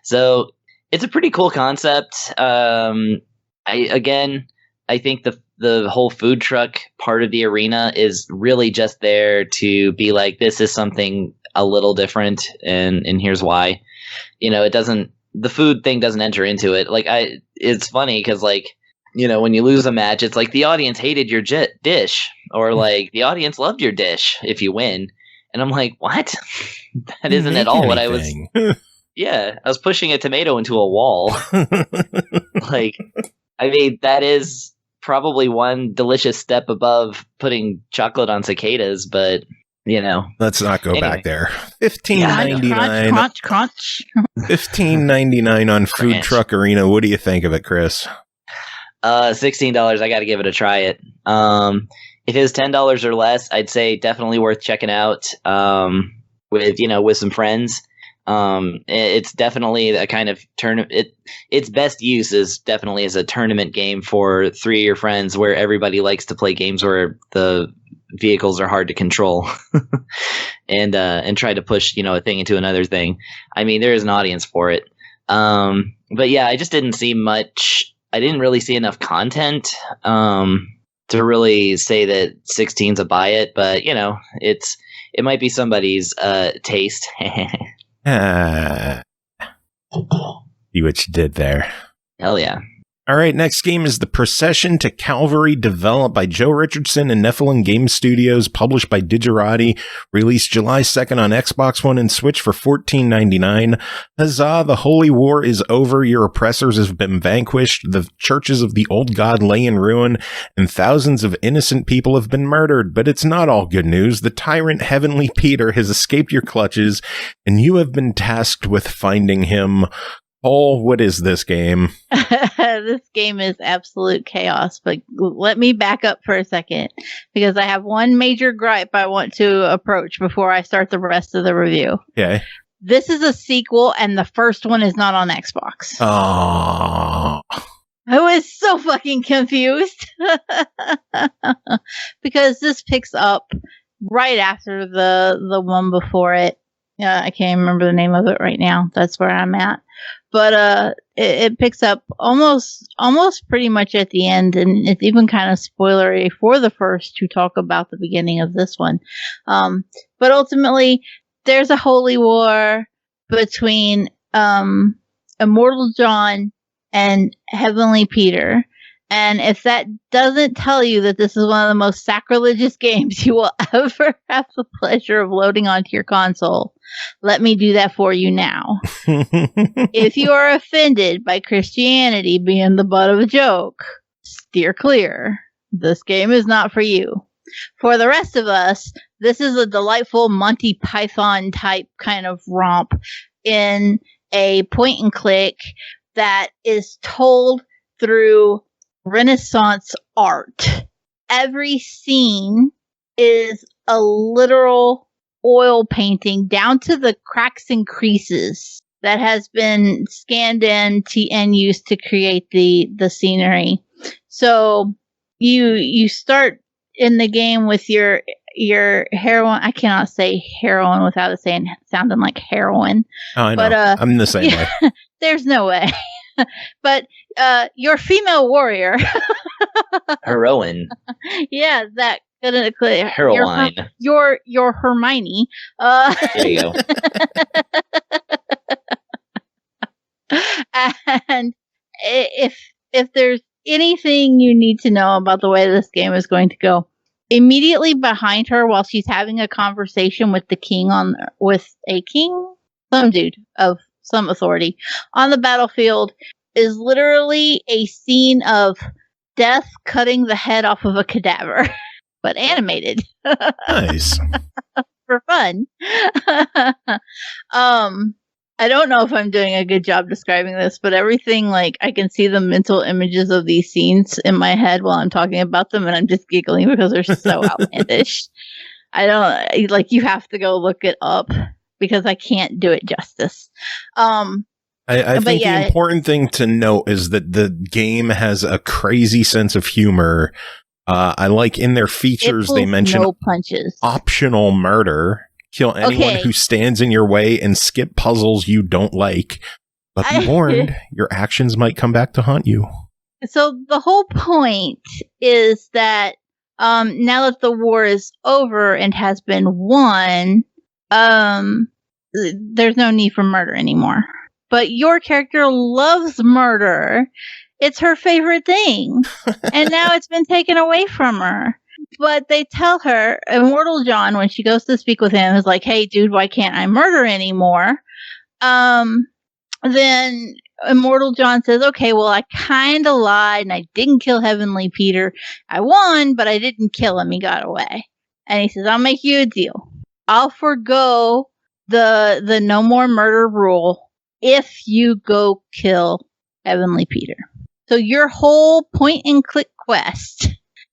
So it's a pretty cool concept. I think the whole food truck part of the arena is really just there to be like, this is something a little different, and here's why. The food thing doesn't enter into it. Like, it's funny because, like, when you lose a match, it's like the audience hated your dish, or like the audience loved your dish if you win. And I'm like, what? That isn't at all what I was. Yeah, I was pushing a tomato into a wall. Like, I mean, that is probably one delicious step above putting chocolate on cicadas, but let's not go back there. $15.99. Crunch. $15.99 on Food Truck Arena. What do you think of it, Chris? $16. I got to give it a try. If it was $10 or less, I'd say definitely worth checking out. With some friends. It's definitely a kind of tournament. Its best use is definitely as a tournament game for 3 of your friends, where everybody likes to play games where the vehicles are hard to control and try to push a thing into another thing. I mean, there is an audience for it. But yeah, I just didn't see much. I didn't really see enough content to really say that 16's a buy it, but you know, it might be somebody's taste. See what you did there. Hell yeah. All right, next game is the Procession to Calvary, developed by Joe Richardson and Nephilim Game Studios, published by Digerati, released July 2nd on Xbox One and Switch for $14.99. Huzzah, the holy war is over, your oppressors have been vanquished, the churches of the old god lay in ruin, and thousands of innocent people have been murdered. But it's not all good news. The tyrant Heavenly Peter has escaped your clutches, and you have been tasked with finding him. Paul, what is this game? This game is absolute chaos, but let me back up for a second, because I have one major gripe I want to approach before I start the rest of the review. Okay. This is a sequel, and the first one is not on Xbox. Oh. I was so fucking confused. Because this picks up right after the one before it. I can't remember the name of it right now. That's where I'm at. But it picks up almost pretty much at the end, and it's even kind of spoilery for the first to talk about the beginning of this one. But ultimately, there's a holy war between Immortal John and Heavenly Peter. And if that doesn't tell you that this is one of the most sacrilegious games you will ever have the pleasure of loading onto your console, let me do that for you now. If you are offended by Christianity being the butt of a joke, steer clear. This game is not for you. For the rest of us, this is a delightful Monty Python type kind of romp in a point and click that is told through Renaissance art. Every scene is a literal oil painting down to the cracks and creases that has been scanned in and used to create the scenery. So you start in the game with your heroine. I cannot say heroine without it sounding like heroin. Oh, I know. But, I'm the same way. There's no way. But your female warrior. Heroine. Yeah, that Heroine. Your Hermione. There you go. And if there's anything you need to know about the way this game is going to go, immediately behind her, while she's having a conversation with some dude of some authority on the battlefield, is literally a scene of death cutting the head off of a cadaver, but animated. Nice. For fun. I don't know if I'm doing a good job describing this, but everything, like, I can see the mental images of these scenes in my head while I'm talking about them, and I'm just giggling because they're so outlandish. I don't, like, you have to go look it up because I can't do it justice. I think the important thing to note is that the game has a crazy sense of humor. I like in their features, they mention no punches. Optional murder. Kill anyone who stands in your way and skip puzzles you don't like. But be warned, your actions might come back to haunt you. So the whole point is that now that the war is over and has been won, there's no need for murder anymore. But your character loves murder. It's her favorite thing. And now it's been taken away from her. But they tell her, Immortal John, when she goes to speak with him, is like, hey, dude, why can't I murder anymore? Then Immortal John says, okay, well, I kind of lied and I didn't kill Heavenly Peter. I won, but I didn't kill him. He got away. And he says, I'll make you a deal. I'll forgo the no more murder rule if you go kill Heavenly Peter. So your whole point and click quest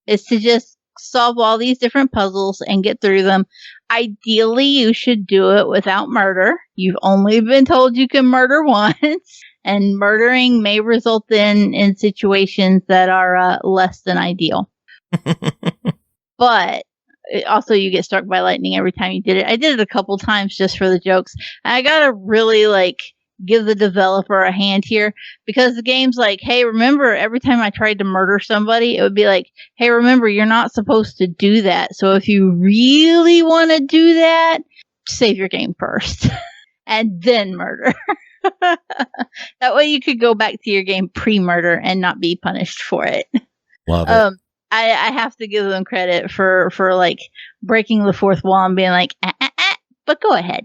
is to just solve all these different puzzles and get through them. Ideally, you should do it without murder. You've only been told you can murder once, and murdering may result in situations that are less than ideal. But also, you get struck by lightning every time you did it. I did it a couple times just for the jokes. I gotta really give the developer a hand here, because the game's like, hey, remember, every time I tried to murder somebody, it would be like, hey, remember, you're not supposed to do that. So if you really want to do that, save your game first and then murder. That way you could go back to your game pre-murder and not be punished for it. Love it. I have to give them credit for like breaking the fourth wall and being like, but go ahead.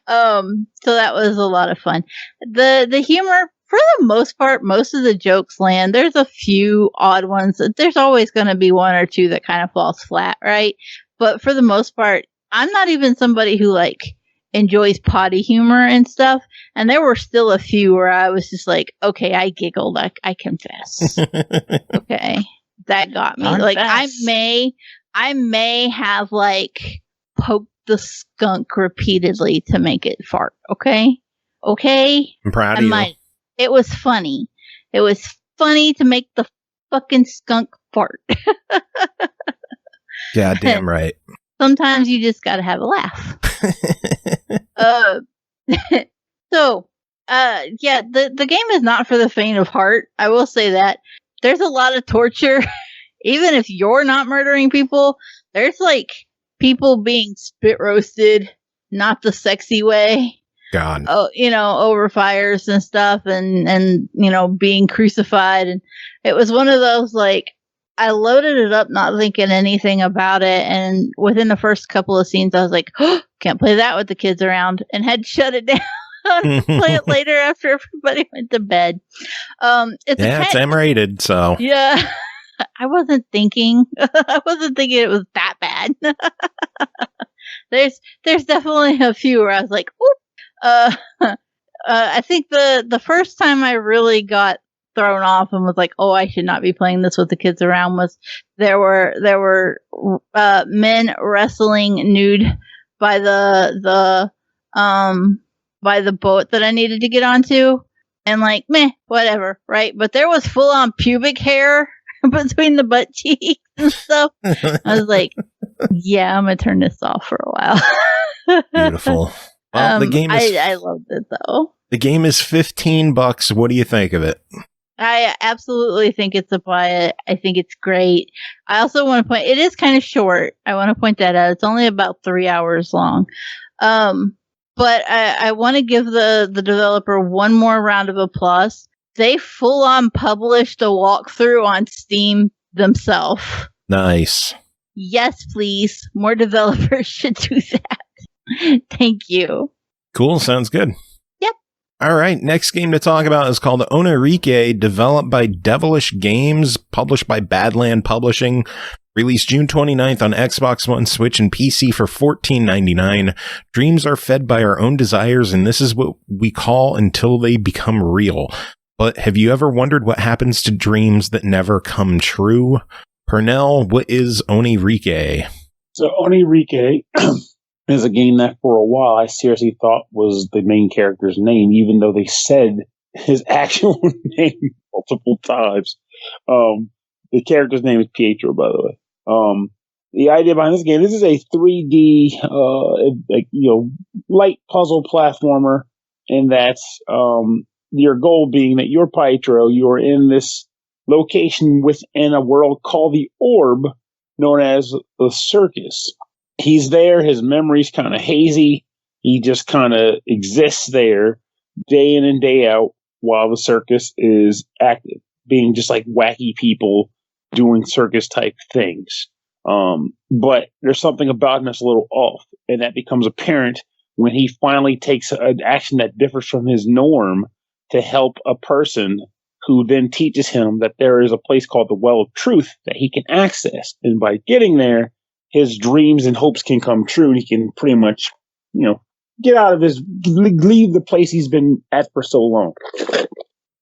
So that was a lot of fun. The humor, for the most part, most of the jokes land. There's a few odd ones. There's always going to be one or two that kind of falls flat, right? But for the most part, I'm not even somebody who like enjoys potty humor and stuff, and there were still a few where I was just like, okay, I giggled, I confess. Okay, that got me. Like, I may have like poked the skunk repeatedly to make it fart. Okay, I'm proud of you. It was funny. It was funny to make the fucking skunk fart. Yeah, damn right. Sometimes you just gotta have a laugh. Yeah, the game is not for the faint of heart. I will say that. There's a lot of torture. Even if you're not murdering people, there's like people being spit roasted, not the sexy way. God. Oh, over fires and stuff, and being crucified. And it was one of those, like, I loaded it up not thinking anything about it, and within the first couple of scenes I was like, oh, can't play that with the kids around, and had to shut it down and play it later after everybody went to bed. It's M-rated, so yeah. I wasn't thinking it was that bad. There's definitely a few where I was like, oop. I think the first time I really got thrown off and was like, oh, I should not be playing this with the kids around, was there were men wrestling nude by the boat that I needed to get onto, and like, meh, whatever, right? But there was full on pubic hair between the butt cheeks and stuff. I was like, yeah, I'm gonna turn this off for a while. Beautiful. Well, the game is, I loved it though. The game is $15. What do you think of it? I absolutely think it's a buy it. I think it's great. I also want to point, it is kind of short. I want to point that out. It's only about 3 hours long. But I want to give the developer one more round of applause. They full on published a walkthrough on Steam themselves. Nice. Yes, please. More developers should do that. Thank you. Cool. Sounds good. Yep. All right. Next game to talk about is called Onirike, developed by Devilish Games, published by BadLand Publishing. Released June 29th on Xbox One, Switch, and PC for $14.99. Dreams are fed by our own desires, and this is what we call until they become real. But have you ever wondered what happens to dreams that never come true? Pernell, what is Onirike? So Onirike is a game that for a while I seriously thought was the main character's name, even though they said his actual name multiple times. The character's name is Pietro, by the way. The idea behind this game, this is a 3D, light puzzle platformer, and that's your goal being that you're Pietro, you're in this location within a world called the Orb, known as the Circus. He's there, his memory's kind of hazy, he just kind of exists there day in and day out while the circus is active, being just like wacky people doing circus type things. But there's something about him that's a little off, and that becomes apparent when he finally takes an action that differs from his norm to help a person who then teaches him that there is a place called the Well of Truth that he can access. And by getting there, his dreams and hopes can come true, and he can pretty much, get out of leave the place he's been at for so long.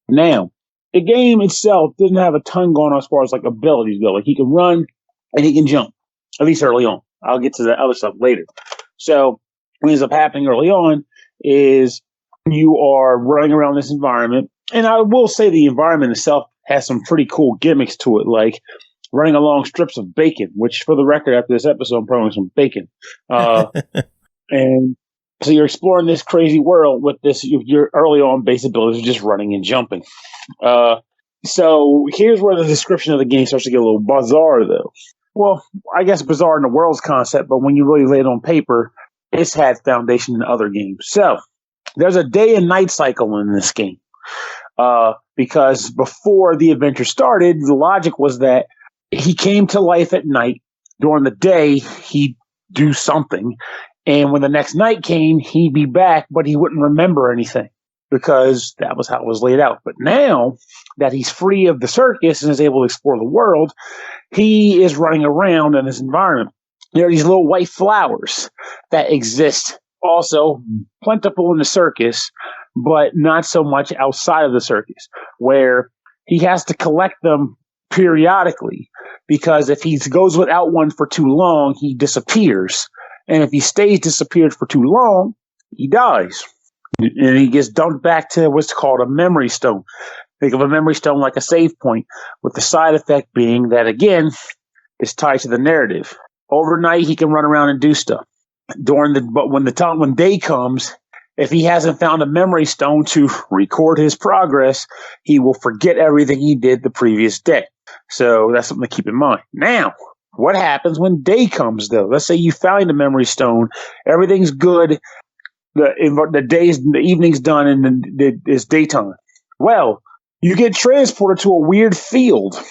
Now, the game itself doesn't have a ton going on as far as like abilities go. Like he can run and he can jump, at least early on. I'll get to the other stuff later. So what ends up happening early on is you are running around this environment. And I will say the environment itself has some pretty cool gimmicks to it, like running along strips of bacon, which for the record, after this episode, I'm probably some bacon. And So you're exploring this crazy world with this. Your early on base abilities are just running and jumping. So here's where the description of the game starts to get a little bizarre, though. Well, I guess bizarre in the world's concept, but when you really lay it on paper, it's had foundation in other games. So there's a day and night cycle in this game. Because before the adventure started, the logic was that he came to life at night. During the day, he'd do something. And when the next night came, he'd be back, but he wouldn't remember anything because that was how it was laid out. But now that he's free of the circus and is able to explore the world, he is running around in this environment. There are these little white flowers that exist also plentiful in the circus, but not so much outside of the circus, where he has to collect them periodically, because if he goes without one for too long, he disappears. And if he stays disappeared for too long, he dies. And he gets dumped back to what's called a memory stone. Think of a memory stone like a save point, with the side effect being that, again, it's tied to the narrative. Overnight, he can run around and do stuff. But when day comes, if he hasn't found a memory stone to record his progress, he will forget everything he did the previous day. So that's something to keep in mind. Now, what happens when day comes, though? Let's say you find a memory stone, everything's good, the evening's done, and it's daytime. Well, you get transported to a weird field,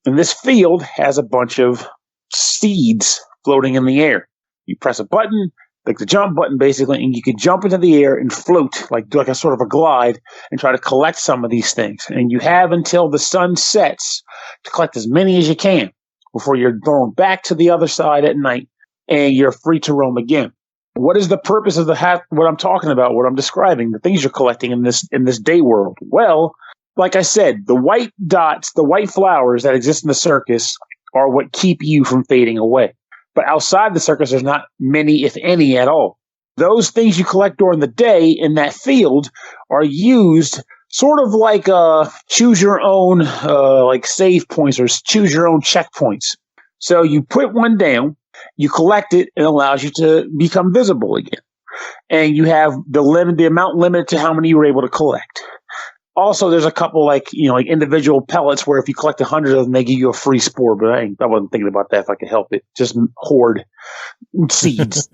and this field has a bunch of seeds floating in the air. You press a button, like the jump button basically, and you can jump into the air and float like a sort of a glide and try to collect some of these things. And you have until the sun sets to collect as many as you can before you're thrown back to the other side at night and you're free to roam again. What is the purpose of what I'm talking about, what I'm describing, the things you're collecting in this day world? Well, like I said, the white dots, the white flowers that exist in the circus are what keep you from fading away. But outside the circus, there's not many, if any, at all. Those things you collect during the day in that field are used sort of like choose your own like save points or choose your own checkpoints. So you put one down, you collect it, and it allows you to become visible again. And you have the amount limited to how many you were able to collect. Also, there's a couple like individual pellets where if you collect 100 of them, they give you a free spore. But I wasn't thinking about that if I could help it. Just hoard seeds.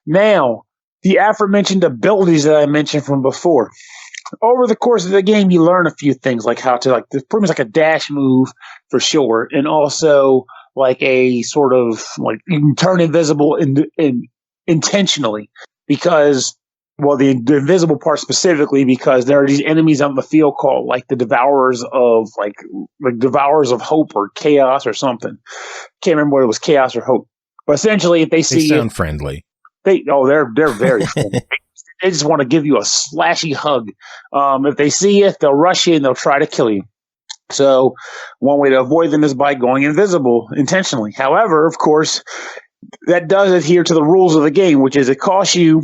Now, the aforementioned abilities that I mentioned from before. Over the course of the game, you learn a few things like how to there's pretty much like a dash move for sure, and also like a sort of like you can turn invisible intentionally because. Well, the invisible part specifically because there are these enemies on the field called like the Devourers of Devourers of Hope or Chaos or something. Can't remember whether it was Chaos or Hope. But essentially, if they sound friendly. They're very friendly. They just want to give you a slashy hug. If they see you, they'll rush you and they'll try to kill you. So one way to avoid them is by going invisible intentionally. However, of course, that does adhere to the rules of the game, which is it costs you.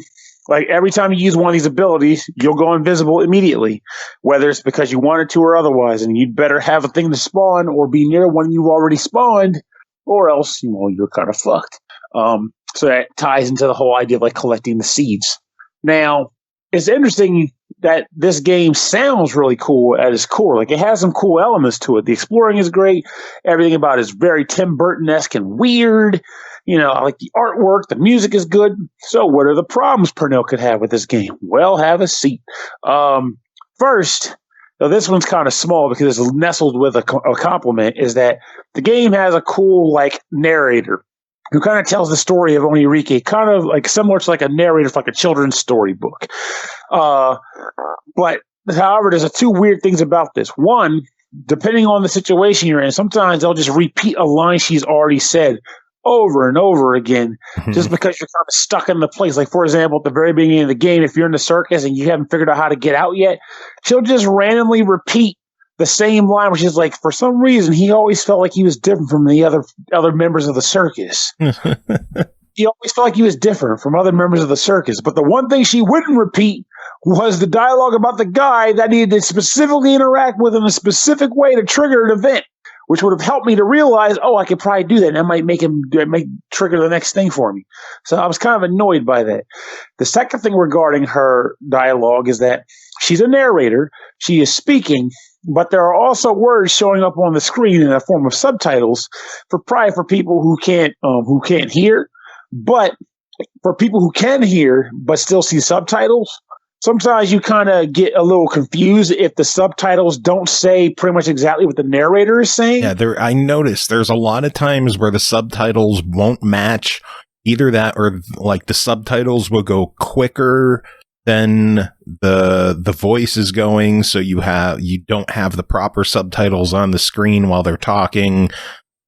Like every time you use one of these abilities, you'll go invisible immediately, whether it's because you wanted to or otherwise, and you'd better have a thing to spawn or be near one you've already spawned, or else you're kind of fucked. So that ties into the whole idea of like collecting the seeds. Now, it's interesting that this game sounds really cool at its core. Like it has some cool elements to it. The exploring is great. Everything about it is very Tim Burton-esque and weird. I like the artwork. The music is good. So what are the problems Pernell could have with this game? Well, have a seat. First, though this one's kind of small because it's nestled with a compliment, is that the game has a cool like narrator who kind of tells the story of Onirike, kind of like similar to like a narrator for like a children's storybook. But however, there's two weird things about this. One, depending on the situation you're in, sometimes they'll just repeat a line she's already said over and over again, just because you're kind of stuck in the place. Like, for example, at the very beginning of the game, if you're in the circus and you haven't figured out how to get out yet, she'll just randomly repeat the same line, which is like, for some reason, he always felt like he was different from the other members of the circus. He always felt like he was different from other members of the circus. But the one thing she wouldn't repeat was the dialogue about the guy that needed to specifically interact with in a specific way to trigger an event, which would have helped me to realize, I could probably do that. And that might make trigger the next thing for me. So I was kind of annoyed by that. The second thing regarding her dialogue is that she's a narrator. She is speaking, but there are also words showing up on the screen in the form of subtitles for people who can't hear. But for people who can hear but still see subtitles, sometimes you kind of get a little confused if the subtitles don't say pretty much exactly what the narrator is saying. Yeah, I noticed there's a lot of times where the subtitles won't match either that, or like the subtitles will go quicker than the voice is going, so you don't have the proper subtitles on the screen while they're talking.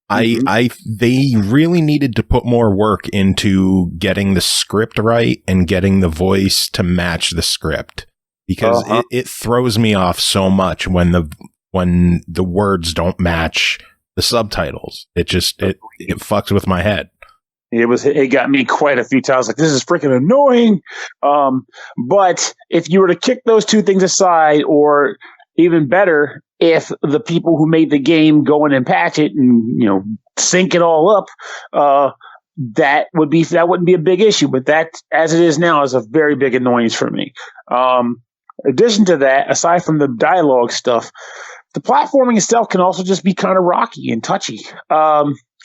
They really needed to put more work into getting the script right and getting the voice to match the script, because it throws me off so much when the words don't match the subtitles. It fucks with my head. It got me quite a few times. Like, this is freaking annoying. But if you were to kick those two things aside, or even better, if the people who made the game go in and patch it and, sync it all up, that wouldn't be a big issue. But that, as it is now, is a very big annoyance for me. In addition to that, aside from the dialogue stuff, the platforming itself can also just be kind of rocky and touchy.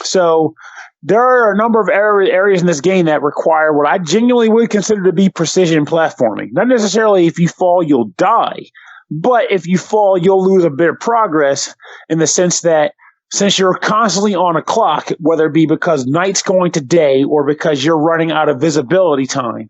So there are a number of areas in this game that require what I genuinely would consider to be precision platforming. Not necessarily if you fall, you'll die, but if you fall, you'll lose a bit of progress, in the sense that since you're constantly on a clock, whether it be because night's going to day or because you're running out of visibility time,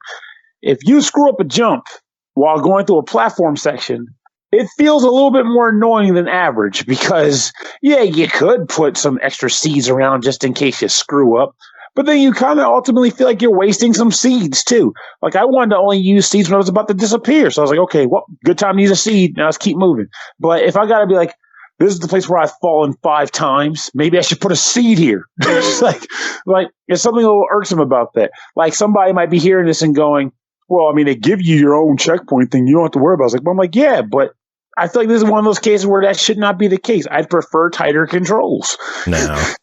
if you screw up a jump while going through a platform section, it feels a little bit more annoying than average, because, you could put some extra seeds around just in case you screw up. But then you kind of ultimately feel like you're wasting some seeds, too. Like, I wanted to only use seeds when I was about to disappear. So I was like, okay, well, good time to use a seed. Now let's keep moving. But if I got to be like, this is the place where I've fallen 5 times, maybe I should put a seed here. like, there's something a little irksome about that. Like, somebody might be hearing this and going, well, I mean, they give you your own checkpoint thing. You don't have to worry about it. I was like, well, I'm like, yeah, but I feel like this is one of those cases where that should not be the case. I'd prefer tighter controls. No.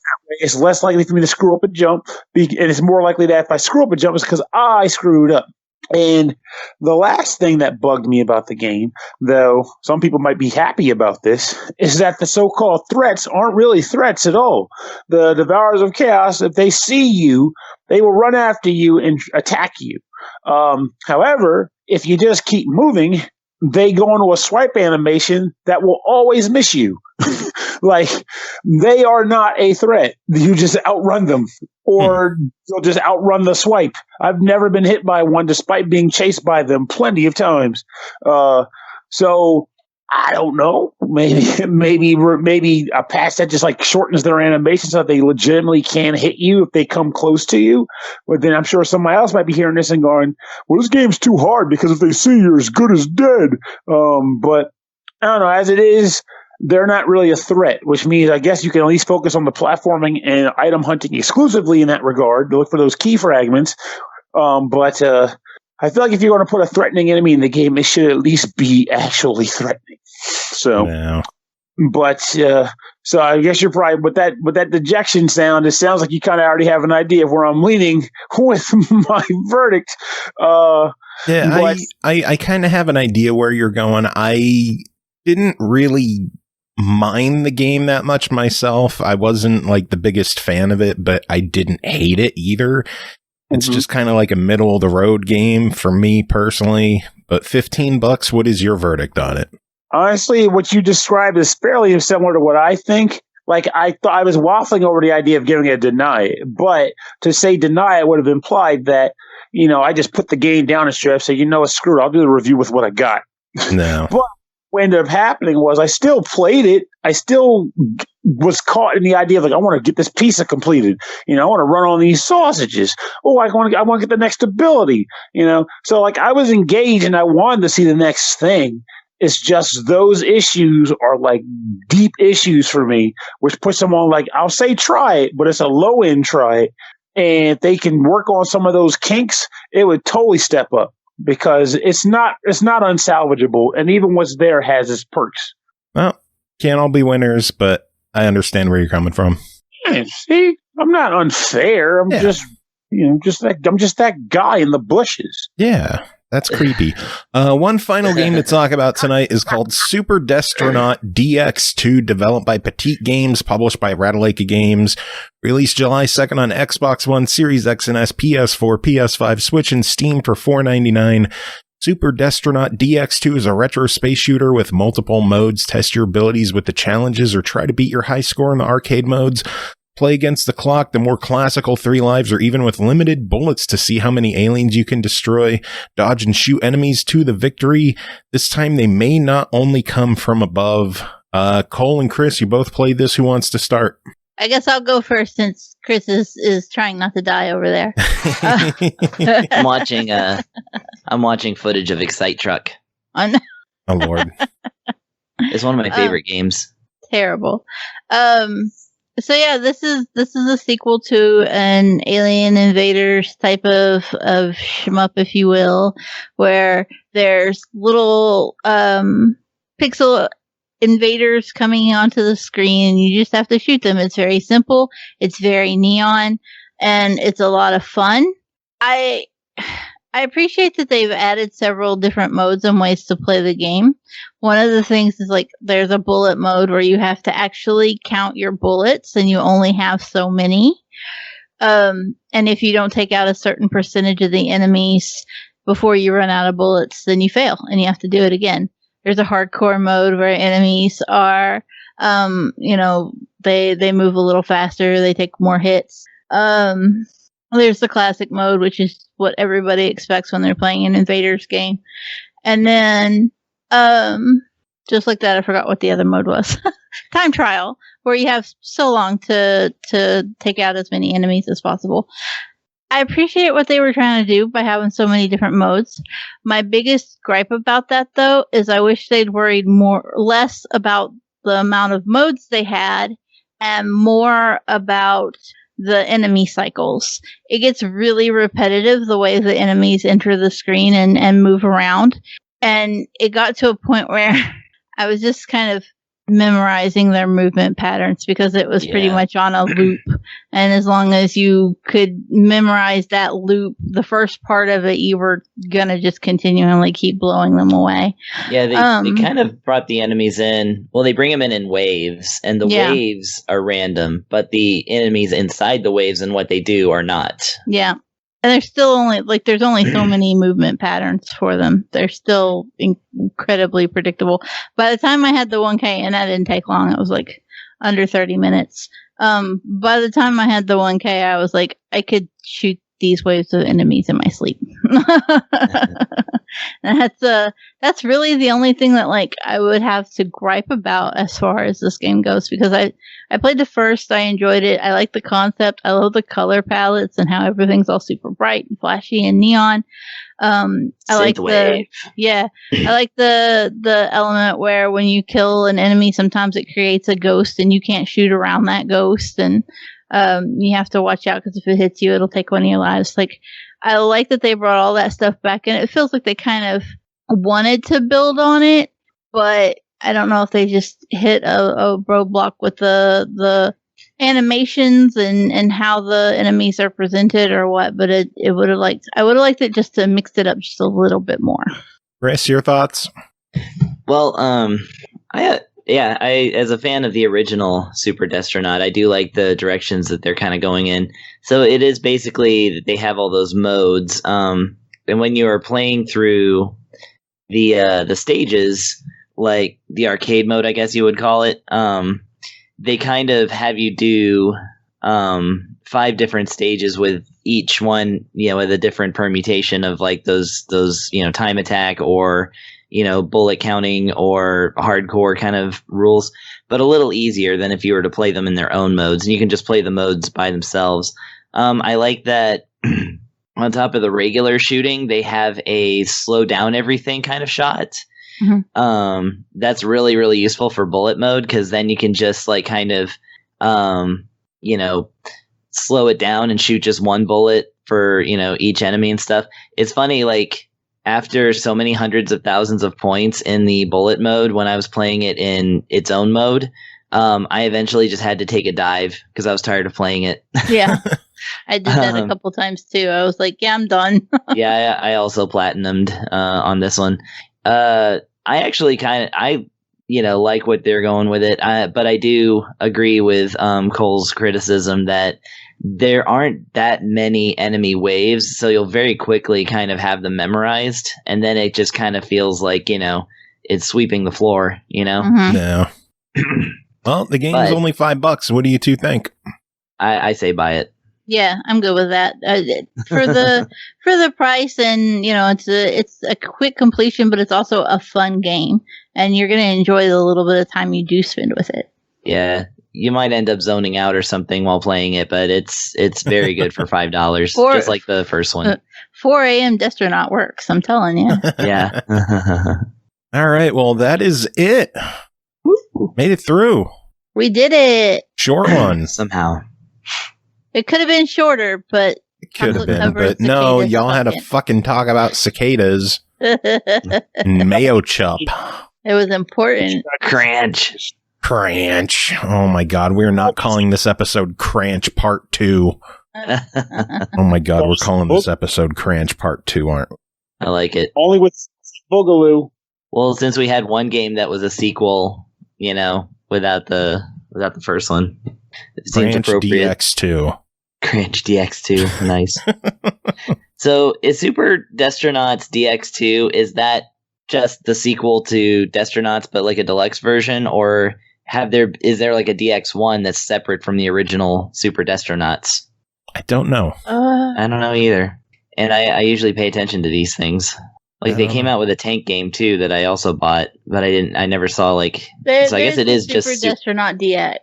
It's less likely for me to screw up a jump, and it's more likely that if I screw up a jump, it's because I screwed up. And the last thing that bugged me about the game, though some people might be happy about this, is that the so-called threats aren't really threats at all. The Devourers of Chaos, if they see you, they will run after you and attack you. However, if you just keep moving, they go into a swipe animation that will always miss you. Like, they are not a threat. You just outrun them, or you'll just outrun the swipe. I've never been hit by one despite being chased by them plenty of times. So I don't know. Maybe a patch that just like shortens their animation so that they legitimately can hit you if they come close to you. But then I'm sure somebody else might be hearing this and going, well, this game's too hard because if they see you, you're as good as dead. But I don't know. As it is, they're not really a threat, which means I guess you can at least focus on the platforming and item hunting exclusively in that regard to look for those key fragments. But I feel like if you're going to put a threatening enemy in the game, it should at least be actually threatening. So, No. But so I guess you're probably with that dejection sound. It sounds like you kind of already have an idea of where I'm leaning with my verdict. Yeah, I kind of have an idea where you're going. I didn't really mind the game that much myself. I wasn't like the biggest fan of it, but I didn't hate it either. It's just kind of like a middle of the road game for me personally. But $15, what is your verdict on it? Honestly, what you described is fairly similar to what I think. Like, I thought I was waffling over the idea of giving it a deny, but to say deny it would have implied that, I just put the game down a strip, so screw it, I'll do the review with what I got. No. But what ended up happening was I still played it. I still was caught in the idea of like, I want to get this pizza completed. I want to run on these sausages. Oh, I want to get the next ability. So like I was engaged and I wanted to see the next thing. It's just those issues are like deep issues for me, which puts them on like, I'll say try it, but it's a low end try it. And if they can work on some of those kinks, it would totally step up. Because it's not unsalvageable, and even what's there has its perks. Well, can't all be winners, but I understand where you're coming from. Yeah, see, I'm not unfair. I'm just that guy in the bushes. Yeah, that's creepy. One final game to talk about tonight is called Super Destronaut DX2, developed by Petite Games, published by Ratalaika Games, released July 2nd on Xbox One, Series X and S, PS4, PS5, Switch, and Steam for $4.99. Super Destronaut DX2 is a retro space shooter with multiple modes. Test your abilities with the challenges or try to beat your high score in the arcade modes. Play against the clock, the more classical 3 lives, or even with limited bullets to see how many aliens you can destroy. Dodge and shoot enemies to the victory. This time they may not only come from above. Cole and Chris, you both played this. Who wants to start? I guess I'll go first since Chris is trying not to die over there. I'm watching footage of Excite Truck. Oh Lord. It's one of my favorite games. Terrible. So yeah, this is a sequel to an Alien Invaders type of shmup, if you will, where there's little pixel invaders coming onto the screen and you just have to shoot them. It's very simple, it's very neon, and it's a lot of fun. I appreciate that they've added several different modes and ways to play the game. One of the things is like there's a bullet mode where you have to actually count your bullets and you only have so many. And if you don't take out a certain percentage of the enemies before you run out of bullets, then you fail and you have to do it again. There's a hardcore mode where enemies are, they move a little faster, they take more hits. There's the classic mode, which is what everybody expects when they're playing an Invaders game. And then, just like that, I forgot what the other mode was. Time trial, where you have so long to take out as many enemies as possible. I appreciate what they were trying to do by having so many different modes. My biggest gripe about that, though, is I wish they'd worried less about the amount of modes they had and more about the enemy cycles. It gets really repetitive the way the enemies enter the screen and move around. And it got to a point where I was just kind of memorizing their movement patterns because it was pretty much on a loop. And as long as you could memorize that loop, the first part of it, you were gonna just continually keep blowing them away. Yeah, they kind of brought the enemies in. Well, they bring them in waves, and the waves are random, but the enemies inside the waves and what they do are not. Yeah. And there's still there's only so many movement patterns for them. They're still incredibly predictable. By the time I had the 1K, and that didn't take long, it was like under 30 minutes. By the time I had the 1K, I was like, I could shoot these waves of enemies in my sleep. That's really the only thing that I would have to gripe about as far as this game goes, because I played the first, I enjoyed it, I like the concept, I love the color palettes and how everything's all super bright and flashy and neon. I like the element where when you kill an enemy, sometimes it creates a ghost and you can't shoot around that ghost, and you have to watch out because if it hits you, it'll take one of your lives. I like that they brought all that stuff back, and it feels like they kind of wanted to build on it, but I don't know if they just hit a roadblock with the animations and how the enemies are presented or what. But I would have liked it just to mix it up just a little bit more. Chris, your thoughts? Well, I as a fan of the original Super Destronaut, I do like the directions that they're kind of going in. So it is basically that they have all those modes, and when you are playing through the stages, like the arcade mode, I guess you would call it, they kind of have you do 5 different stages with each one, with a different permutation of those time attack or bullet counting or hardcore kind of rules, but a little easier than if you were to play them in their own modes, and you can just play the modes by themselves. I like that on top of the regular shooting, they have a slow down everything kind of shot. Mm-hmm. That's really, really useful for bullet mode, because then you can just slow it down and shoot just one bullet for, each enemy and stuff. It's funny, after so many hundreds of thousands of points in the bullet mode, when I was playing it in its own mode, I eventually just had to take a dive because I was tired of playing it. Yeah. I did that a couple times too. I was like, yeah, I'm done. Yeah, I also platinumed on this one. I actually like what they're going with it. But I do agree with Cole's criticism that there aren't that many enemy waves, so you'll very quickly kind of have them memorized, and then it just kind of feels like, it's sweeping the floor, Mhm. No. Well, the game is only $5. What do you two think? I say buy it. Yeah, I'm good with that. For the price, and it's a quick completion, but it's also a fun game, and you're gonna enjoy the little bit of time you do spend with it. Yeah, you might end up zoning out or something while playing it, but it's very good for $5, just like the first one. 4 a.m. Destronaut works. I'm telling you. Yeah. All right, well, that is it. Made it through. We did it. Short one. Somehow. It could have been shorter, but It could have been, but no, y'all had to fucking talk about cicadas and mayochup. It was important. Kranch. Oh my god, we're not calling this episode Kranch Part 2. Oh my god, we're calling this episode Kranch Part 2, aren't we? I like it. Only with Boogaloo. Well, since we had one game that was a sequel, without the first one, it seems Kranch appropriate. DX2. Kranch DX2, nice. So, is Super Destronauts DX2, is that just the sequel to Destronauts, but like a deluxe version, or is there like a DX1 that's separate from the original Super Destronauts? I don't know. I don't know either. And I usually pay attention to these things. Like, they came out with a tank game too that I also bought, but I never saw so I guess it is just Super Destronaut DX.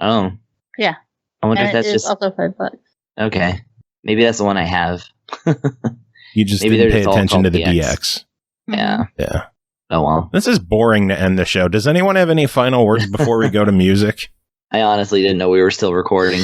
Oh. Yeah. I wonder And if that's it is just also $5. okay. Maybe that's the one I have. You just Maybe didn't they're pay just all attention to called the DX. DX. Yeah. Yeah. Oh well. This is boring to end the show. Does anyone have any final words before we go to music? I honestly didn't know we were still recording.